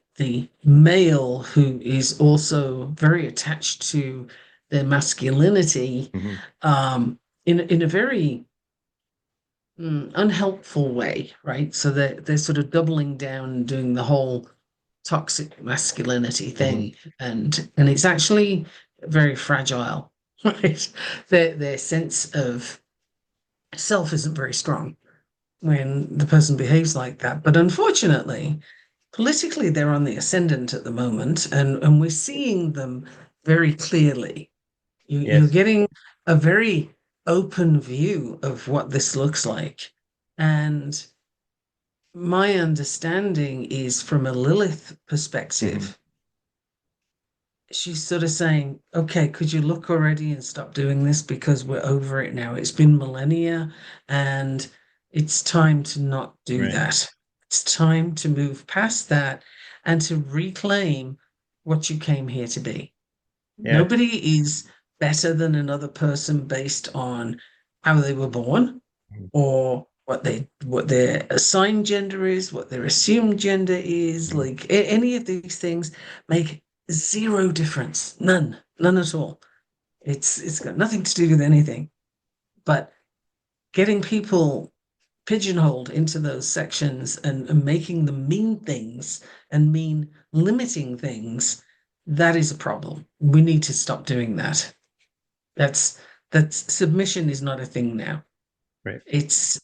male who is also very attached to their masculinity
Hmm.
in a very unhelpful way, right? So they're sort of doubling down and doing the whole toxic masculinity
Hmm.
thing, and it's actually very fragile, right? Their sense of self isn't very strong when the person behaves like that. But unfortunately, politically, they're on the ascendant at the moment, and we're seeing them very clearly. You're
Yes.
getting a very open view of what this looks like. And my understanding is from a Lilith
Hmm.
perspective, she's sort of saying, okay, could you look already and stop doing this because we're over it now? It's been millennia and it's time to not do
Right.
that. It's time to move past that and to reclaim what you came here to be.
Yeah.
Nobody is better than another person based on how they were born
Mhm.
or what their assigned gender is, what their assumed gender is.
Mhm.
Like any of these things make zero difference. None at all. It's got nothing to do with anything. But getting people pigeonholed into those sections and making them mean things and mean limiting things, that is a problem. We need to stop doing that. That's that's submission is not a thing now.
Right.
It's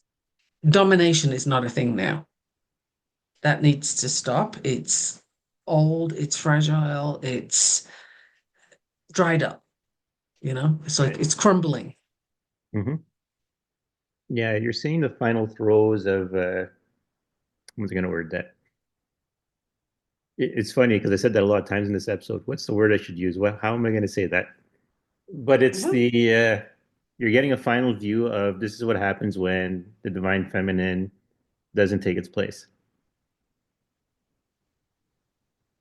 domination is not a thing now. That needs to stop. It's old, it's fragile, it's dried up, It's like
Right.
it's crumbling.
Hmm. Yeah, you're seeing the final throes of what's going to word that? It's funny because I said that a lot of times in this episode. What's the word I should use? How am I going to say that? But it's
Mhm.
the you're getting a final view of this is what happens when the divine feminine doesn't take its place.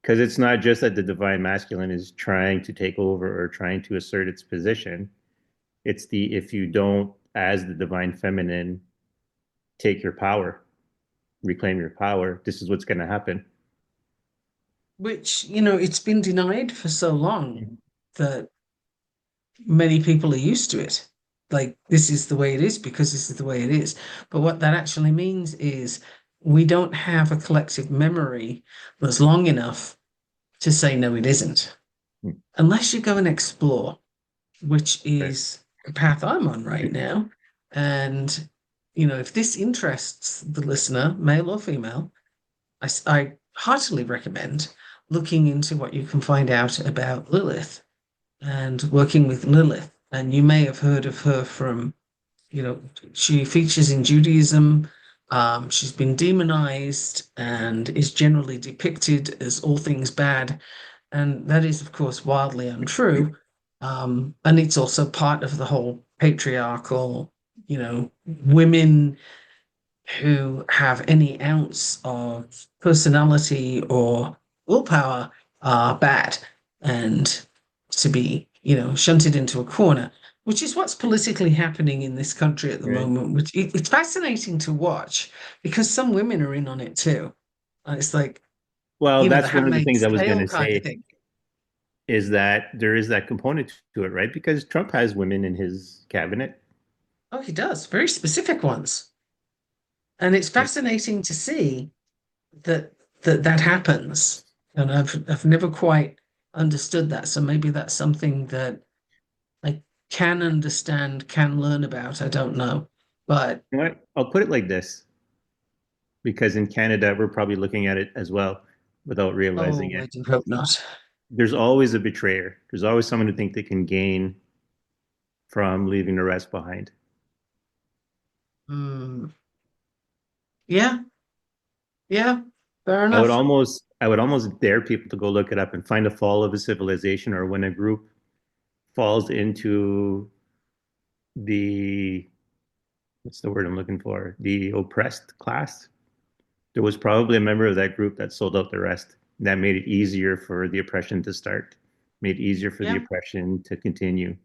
Because it's not just that the divine masculine is trying to take over or trying to assert its position. It's the if you don't, as the divine feminine, take your power, reclaim your power, this is what's going to happen.
Which, it's been denied for so long
Mhm.
that many people are used to it. Like, this is the way it is because this is the way it is. But what that actually means is we don't have a collective memory that's long enough to say, no, it isn't. Unless you go and explore, which
Right.
is the path I'm on right now. And, if this interests the listener, male or female, I heartily recommend looking into what you can find out about Lilith and working with Lilith. And you may have heard of her from, you know, she features in Judaism. She's been demonized and is generally depicted as all things bad. And that is, of course, wildly untrue. And it's also part of the whole patriarchal, women who have any ounce of personality or willpower are bad and to be, shunted into a corner, which is what's politically happening in this country at the
Right.
moment, which it's fascinating to watch because some women are in on it too. And it's like,
Well,
the
that's one of the things
handmaid's
I was going
tale
to
kind of
say
thing.
is that there is that component to it, right? Because Trump has women in his cabinet.
Oh, he does, very specific ones. And it's fascinating to see that that happens. And I've never quite understood that. So maybe that's something that I can understand, can learn about. I don't know. But
You know what? I'll put it like this, because in Canada, we're probably looking at it as well without realizing
oh, I
it.
do hope not.
There's always a betrayer. There's always someone who think they can gain from leaving the rest behind.
Mm, yeah, yeah, fair
I would
enough.
almost dare people to go look it up and find a fall of a civilization or when a group falls into the what's the word I'm looking for? The oppressed class. There was probably a member of that group that sold out the rest. That made it easier for the oppression to start, made it easier for the
Yeah,
oppression to continue,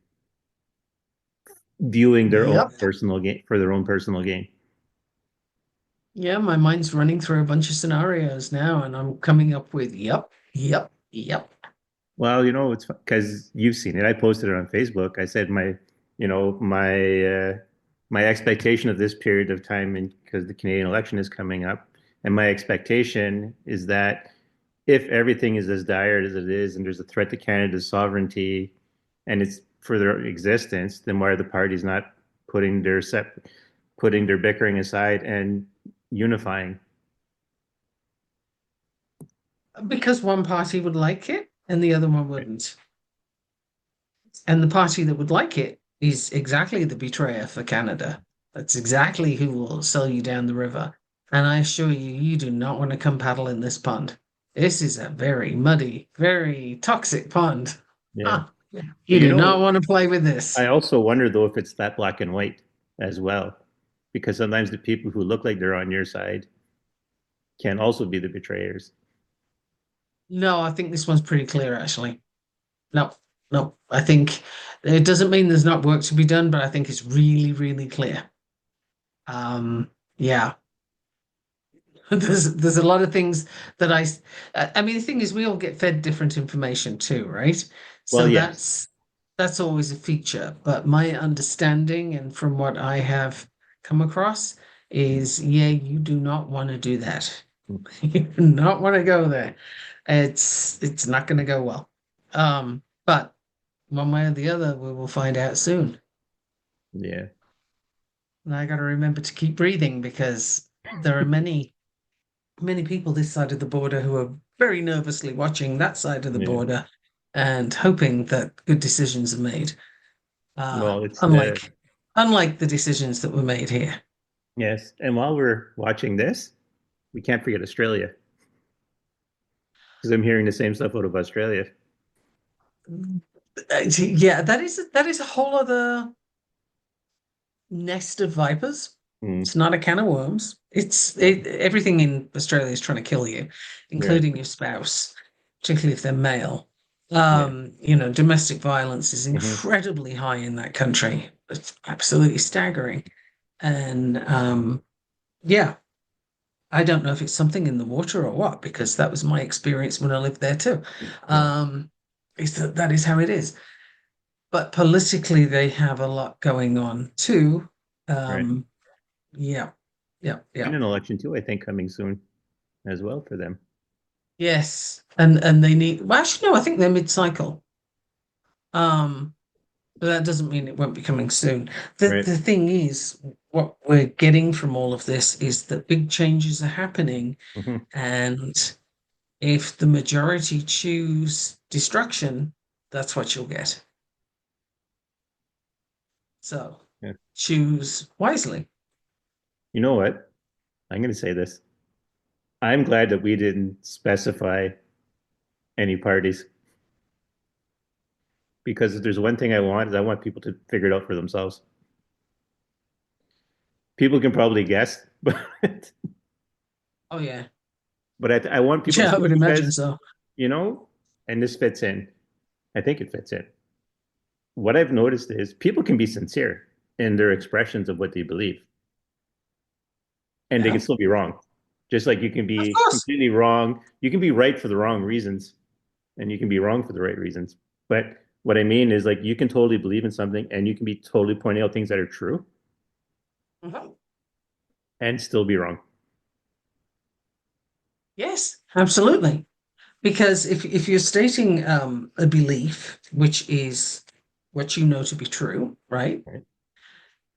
viewing their own
yep.
personal gain for their own personal gain.
Yeah, my mind's running through a bunch of scenarios now, and I'm coming up with yep, yep, yep.
Well, it's because you've seen it. I posted it on Facebook. I said my expectation of this period of time, and because the Canadian election is coming up, and my expectation is that if everything is as dire as it is, and there's a threat to Canada's sovereignty, and it's for their existence, then why are the parties not putting putting their bickering aside and unifying?
Because one party would like it and the other one
Right.
wouldn't. And the party that would like it is exactly the betrayer for Canada. That's exactly who will sell you down the river. And I assure you, you do not want to come paddle in this pond. This is a very muddy, very toxic pond.
Yeah.
Huh.
But
You do not want to play with
I
this.
also wonder though if it's that black and white as well, because sometimes the people who look like they're on your side can also be the betrayers.
No, I think this one's pretty clear, actually. No, no, I think it doesn't mean there's not work to be done, but I think it's really, really clear. Yeah, there's a lot of things that I mean, the thing is, we all get fed different information too, right?
Well,
So
yes,
that's always a feature. But my understanding and from what I have come across is, yeah, you do not want to do that. You do not want to go there. It's not going to go well. But one way or the other, we will find out soon.
yeah,
And I got to remember to keep breathing because there are many people this side of the border who are very nervously watching that side of the
yeah.
border and hoping that good decisions are made.
Well, it's the
Unlike the decisions that were made here.
yes. And while we're watching this, we can't forget Australia because I'm hearing the same stuff out of Australia.
Yeah, that is a whole other nest of vipers.
Mm,
It's not a can of worms. Everything in Australia is trying to kill you,
right.
including your spouse, particularly if they're male.
Yeah.
Domestic violence is
Hmm.
incredibly high in that country. It's absolutely staggering. And yeah, I don't know if it's something in the water or what, because that was my experience when I lived there too.
Yeah.
Um, is that is how it is. But politically, they have a lot going on too.
Right.
Um, yeah, yeah,
And
yeah.
an election too, I think, coming soon as well for them.
Yes, and they need. Well, actually, no, I think they're mid-cycle. Um, but that doesn't mean it won't be coming soon. The
Right.
the thing is, what we're getting from all of this is that big changes are happening,
Hmm.
and if the majority choose destruction, that's what you'll get. So
Yeah.
choose wisely.
You know what? I'm going to say this. I'm glad that we didn't specify any parties because if there's one thing I want is I want people to figure it out for themselves. People can probably guess,
Oh yeah,
but I want people to
yeah, I
see
would imagine
because
so.
you know, and this fits in. I think it fits in. What I've noticed is people can be sincere in their expressions of what they believe, and they can
Yeah,
still be wrong. Just like you can
of
be
course.
completely wrong, you can be right for the wrong reasons, and you can be wrong for the right reasons. But what I mean is like you can totally believe in something, and you can be totally pointing out things that are true
Mhm.
and still be wrong.
Yes, absolutely. Because if you're stating a belief, which is what you know to be true, right?
Right?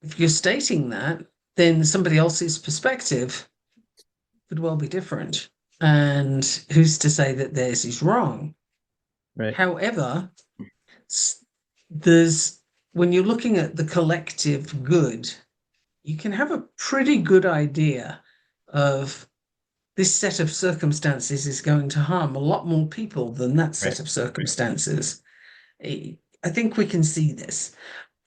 If you're stating that, then somebody else's perspective could well be different. And who's to say that theirs is wrong?
Right.
However, there's when you're looking at the collective good, you can have a pretty good idea of this set of circumstances is going to harm a lot more people than that
Right.
set of circumstances. I think we can see this.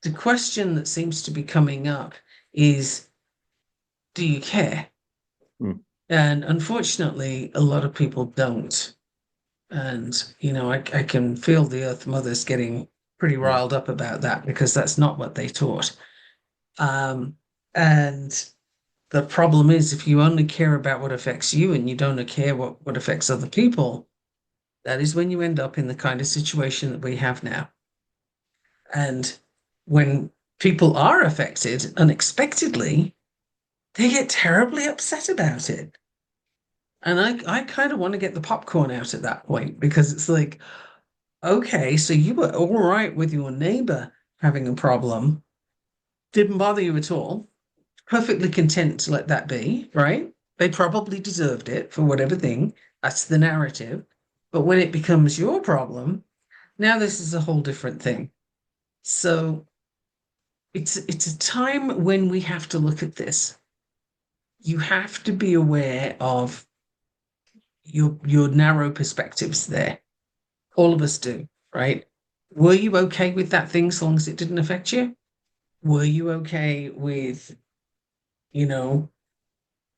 The question that seems to be coming up is, do you care?
Mm.
And unfortunately, a lot of people don't. And, I can feel the Earth Mothers getting pretty
Yeah.
riled up about that because that's not what they taught. And the problem is, if you only care about what affects you and you don't care what affects other people, that is when you end up in the kind of situation that we have now. And when people are affected unexpectedly, they get terribly upset about it. And I kind of want to get the popcorn out at that point because it's like, okay, so you were all right with your neighbor having a problem, didn't bother you at all, perfectly content to let that be, right? They probably deserved it for whatever thing. That's the narrative. But when it becomes your problem, now this is a whole different thing. So it's a time when we have to look at this. You have to be aware of your narrow perspectives there. All of us do, right? Were you okay with that thing so long as it didn't affect you? Were you okay with, you know,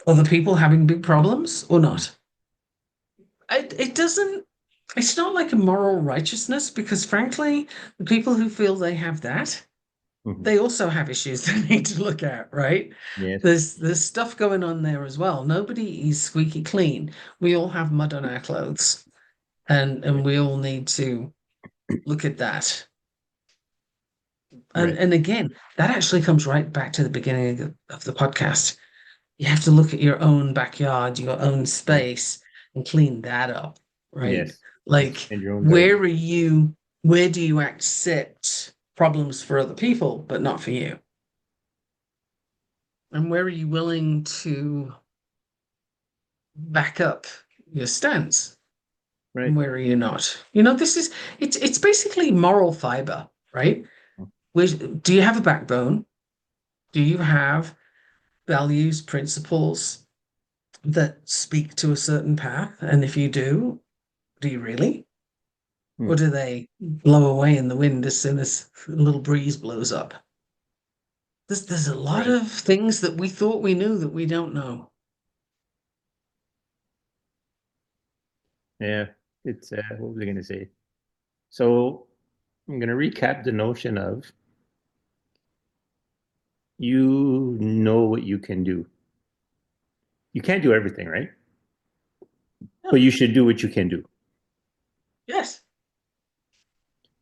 other people having big problems or not? It doesn't, it's not like a moral righteousness because, frankly, the people who feel they have that,
Mhm.
they also have issues they need to look at, right?
Yes.
There's stuff going on there as well. Nobody is squeaky clean. We all have mud on our clothes, and we all need to look at that. And
Right.
and again, that actually comes right back to the beginning of the podcast. You have to look at your own backyard, your own
Right.
space, and clean that up, right?
Yes.
Like,
And your own
where
garden.
are you? Where do you accept problems for other people, but not for you? And where are you willing to back up your stance? And
Right.
where are you not? This is it's basically moral fiber, right? Do you have a backbone? Do you have values, principles that speak to a certain path? And if you do you really? Or
Mm.
do they blow away in the wind as soon as a little breeze blows up? There's a lot
Right.
of things that we thought we knew that we don't know.
Yeah. It's what was I going to say? So I'm going to recap the notion of you know what you can do. You can't do everything, right?
Yeah.
But you should do what you can do.
Yes.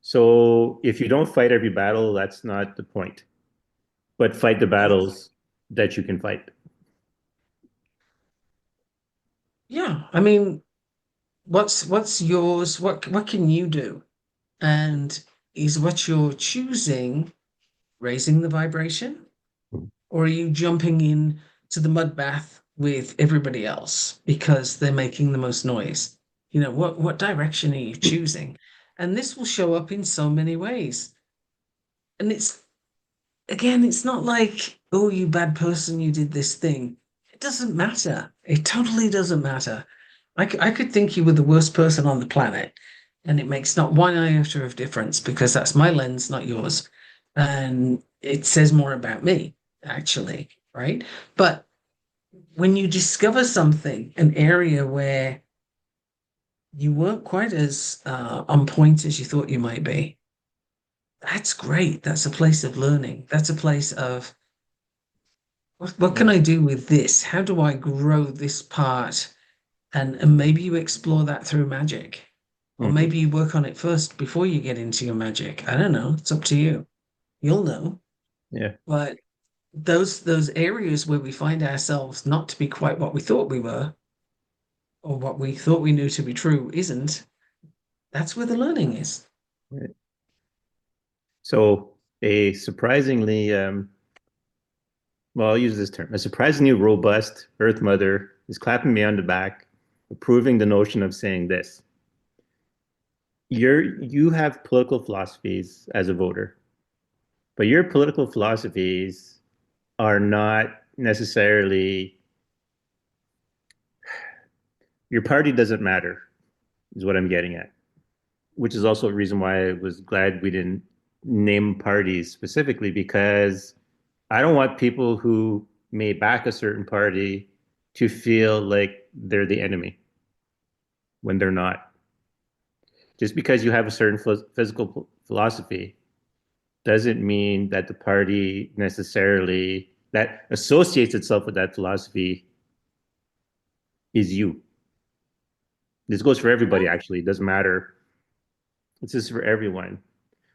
So if you don't fight every battle, that's not the point. But fight the battles that you can fight.
Yeah. I mean, what's yours? What can you do? And is what you're choosing raising the vibration? Or are you jumping in to the mud bath with everybody else because they're making the most noise? What direction are you choosing? And this will show up in so many ways. And it's not like, oh, you bad person, you did this thing. It doesn't matter. It totally doesn't matter. I could think you were the worst person on the planet, and it makes not one iota of difference because that's my lens, not yours. And it says more about me, actually, right? But when you discover something, an area where you weren't quite as on point as you thought you might be, that's great. That's a place of learning. That's a place of what can
Yeah.
I do with this? How do I grow this part? And maybe you explore that through magic. Or
Mhm.
maybe you work on it first before you get into your magic. I don't know. It's up to you. You'll know.
Yeah.
But those areas where we find ourselves not to be quite what we thought we were, or what we thought we knew to be true isn't, that's where the learning is.
Right. So a surprisingly, well, I'll use this term, a surprisingly robust Earth Mother is clapping me on the back, approving the notion of saying this. You have political philosophies as a voter, but your political philosophies are not necessarily your party doesn't matter, is what I'm getting at, which is also a reason why I was glad we didn't name parties specifically because I don't want people who may back a certain party to feel like they're the enemy when they're not. Just because you have a certain physical philosophy doesn't mean that the party necessarily that associates itself with that philosophy is you. This goes for everybody, actually. It doesn't matter. It's just for everyone.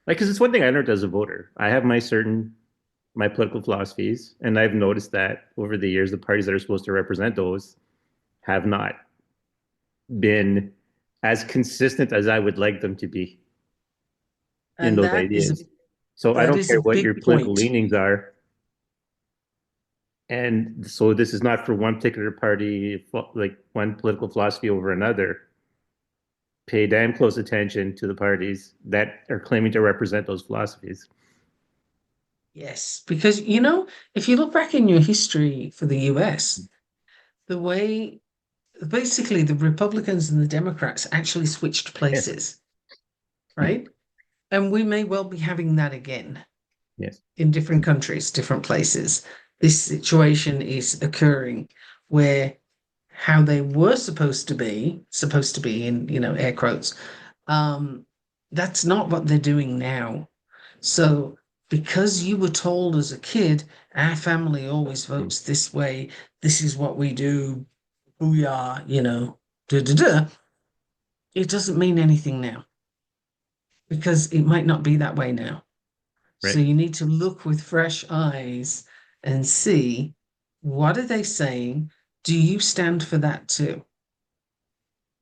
Like, because it's one thing I learned as a voter. I have my political philosophies, and I've noticed that over the years, the parties that are supposed to represent those have not been as consistent as I would like them to be in
And
those ideas. So I
that
don't
is a
care what
big
your political
point.
leanings are. And so this is not for one particular party, like one political philosophy over another. Pay damn close attention to the parties that are claiming to represent those philosophies.
Yes, because if you look back in your history for the US, the way basically the Republicans and the Democrats actually switched
Yes.
places, right? And we may well be having that again
Yes.
in different countries, different places. This situation is occurring where how they were supposed to be in, air quotes, um, that's not what they're doing now. So because you were told as a kid, our family always
Mm.
votes this way, this is what we do, booyah, da da da, it doesn't mean anything now because it might not be that way now. So
Right.
you need to look with fresh eyes and see what are they saying? Do you stand for that too?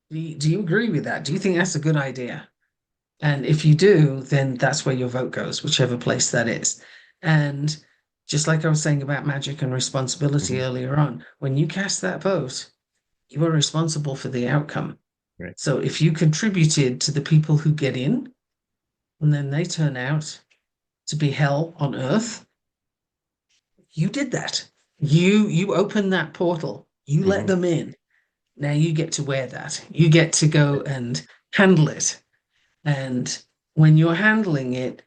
Do you agree with that? Do you think that's a good idea? And if you do, then that's where your vote goes, whichever place that is. And just like I was saying about magic and responsibility
Mhm.
earlier on, when you cast that vote, you are responsible for the outcome.
Right.
So if you contributed to the people who get in and then they turn out to be hell on earth, you did that. You opened that portal. You let
Mhm.
them in. Now you get to wear that. You get to go and handle it. And when you're handling it,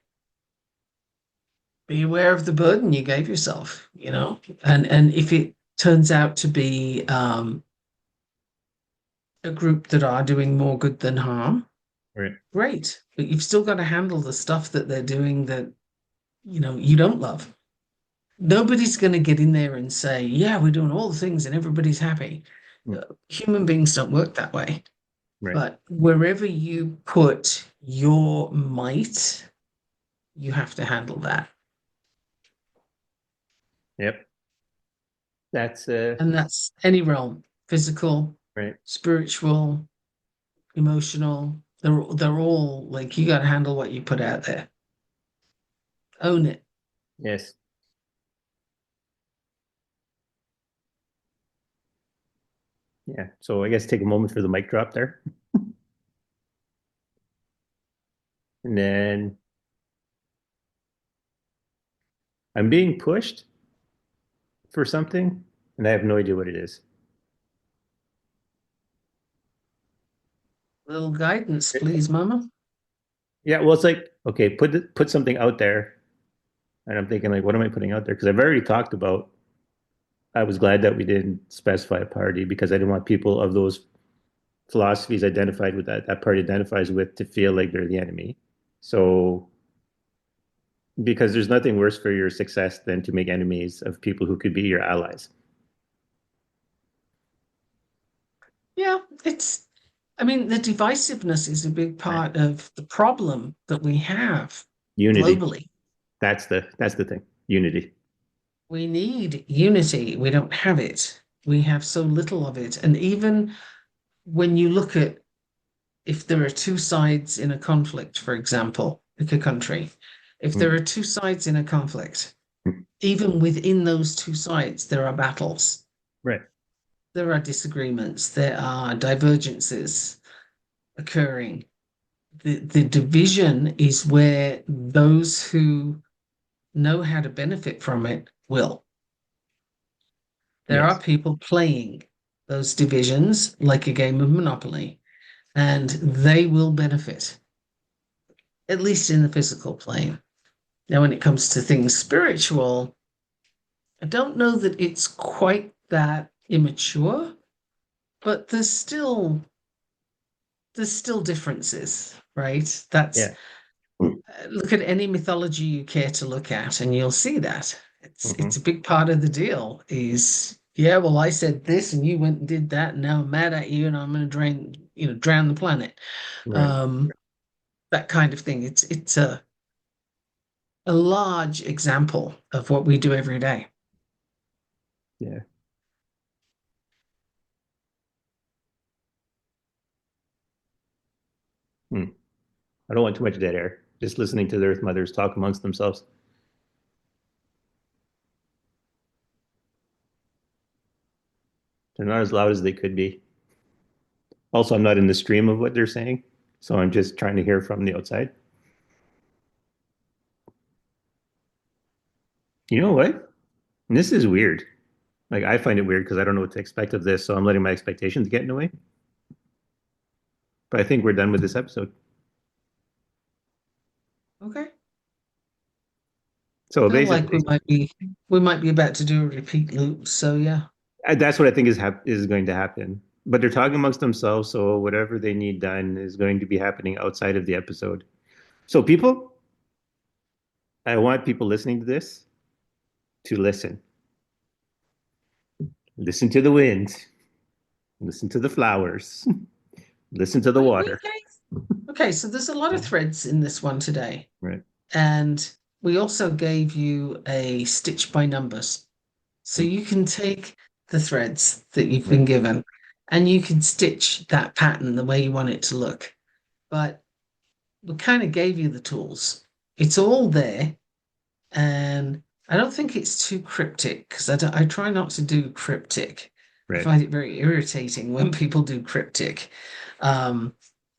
be aware of the burden you gave yourself. And if it turns out to be a group that are doing more good than harm,
Right.
great. But you've still got to handle the stuff that they're doing that you don't love. Nobody's going to get in there and say, yeah, we're doing all the things and everybody's happy.
Mm.
Human beings don't work that way.
Right.
But wherever you put your might, you have to handle that.
Yep. That's
And that's any realm, physical,
right.
spiritual, emotional. They're all like you got to handle what you put out there. Own it.
Yes. Yeah. So I guess take a moment for the mic drop there. And then I'm being pushed for something, and I have no idea what it is.
Little guidance, please, Mama.
Yeah, well, it's like, okay, put something out there, and I'm thinking like, what am I putting out there? Because I've already talked about. I was glad that we didn't specify a party because I didn't want people of those philosophies identified with that party identifies with to feel like they're the enemy. So, because there's nothing worse for your success than to make enemies of people who could be your allies.
Yeah, I mean, the divisiveness is a big
Right.
part of the problem that we have
Unity.
globally.
That's the thing. Unity.
We need unity. We don't have it. We have so little of it. And even when you look at if there are two sides in a conflict, for example, pick a country, if there
Mm.
are two sides in a conflict, even within those two sides, there are battles,
Right.
there are disagreements, there are divergences occurring. The division is where those who know how to benefit from it will. There are
Yes.
people playing those divisions like a game of Monopoly, and they will benefit, at least in the physical plane. Now, when it comes to things spiritual, I don't know that it's quite that immature, but there's still differences, right? That's
Yeah. Mm-hmm.
look at any mythology you care to look at, and you'll see that it's a big part of the deal. Is yeah, well, I said this, and you went and did that, and now I'm mad at you, and I'm going to drown the planet.
Right.
Um, that kind of thing. It's a large example of what we do every day.
Yeah. Hmm. I don't want too much dead air. Just listening to the Earth Mothers talk amongst themselves. They're not as loud as they could be. Also, I'm not in the stream of what they're saying, so I'm just trying to hear from the outside. You know what? And this is weird. Like I find it weird because I don't know what to expect of this, so I'm letting my expectations get in the way. But I think we're done with this episode.
Okay.
So
Feel like we
basically,
might be we might be about to do a repeat loop. So yeah.
that's what I think is going to happen. But they're talking amongst themselves, so whatever they need done is going to be happening outside of the episode. So people, I want people listening to this to listen. Listen to the wind. Listen to the flowers. Listen to the
We
water.
gave Okay, so there's a lot of threads in this one today.
Right.
And we also gave you a stitch by numbers. So you can take the threads that you've
Right.
been given and you can stitch that pattern the way you want it to look. But we kind of gave you the tools. It's all there. And I don't think it's too cryptic because I try not to do cryptic. I
Right.
find it very irritating when people do cryptic. Um,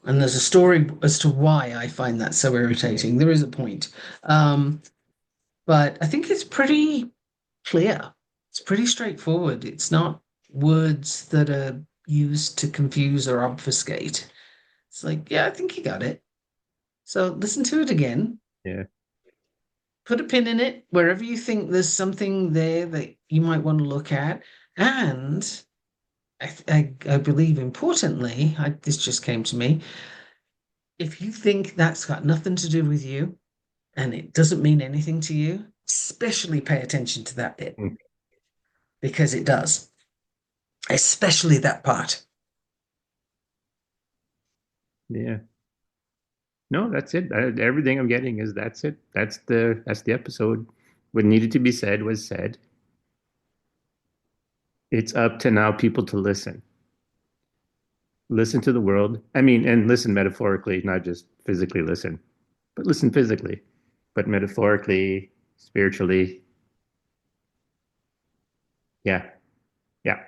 and there's a story as to why I find that so irritating. There is a point. Um, but I think it's pretty clear. It's pretty straightforward. It's not words that are used to confuse or obfuscate. It's like, yeah, I think you got it. So listen to it again.
Yeah.
Put a pin in it wherever you think there's something there that you might want to look at. And I believe importantly, this just came to me. If you think that's got nothing to do with you and it doesn't mean anything to you, especially pay attention to that bit
Mm.
because it does, especially that part.
Yeah. No, that's it. Everything I'm getting is that's it. That's the episode. What needed to be said was said. It's up to now people to listen. Listen to the world. I mean, and listen metaphorically, not just physically listen, but listen physically, but metaphorically, spiritually. Yeah. Yeah.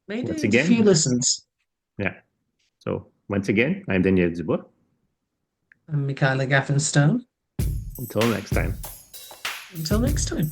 Made
Once
it a few
again,
listens.
yeah. So once again, I'm Daniel Dubois.
I'm Michaela Gaffinstone.
Until next time.
Until next time.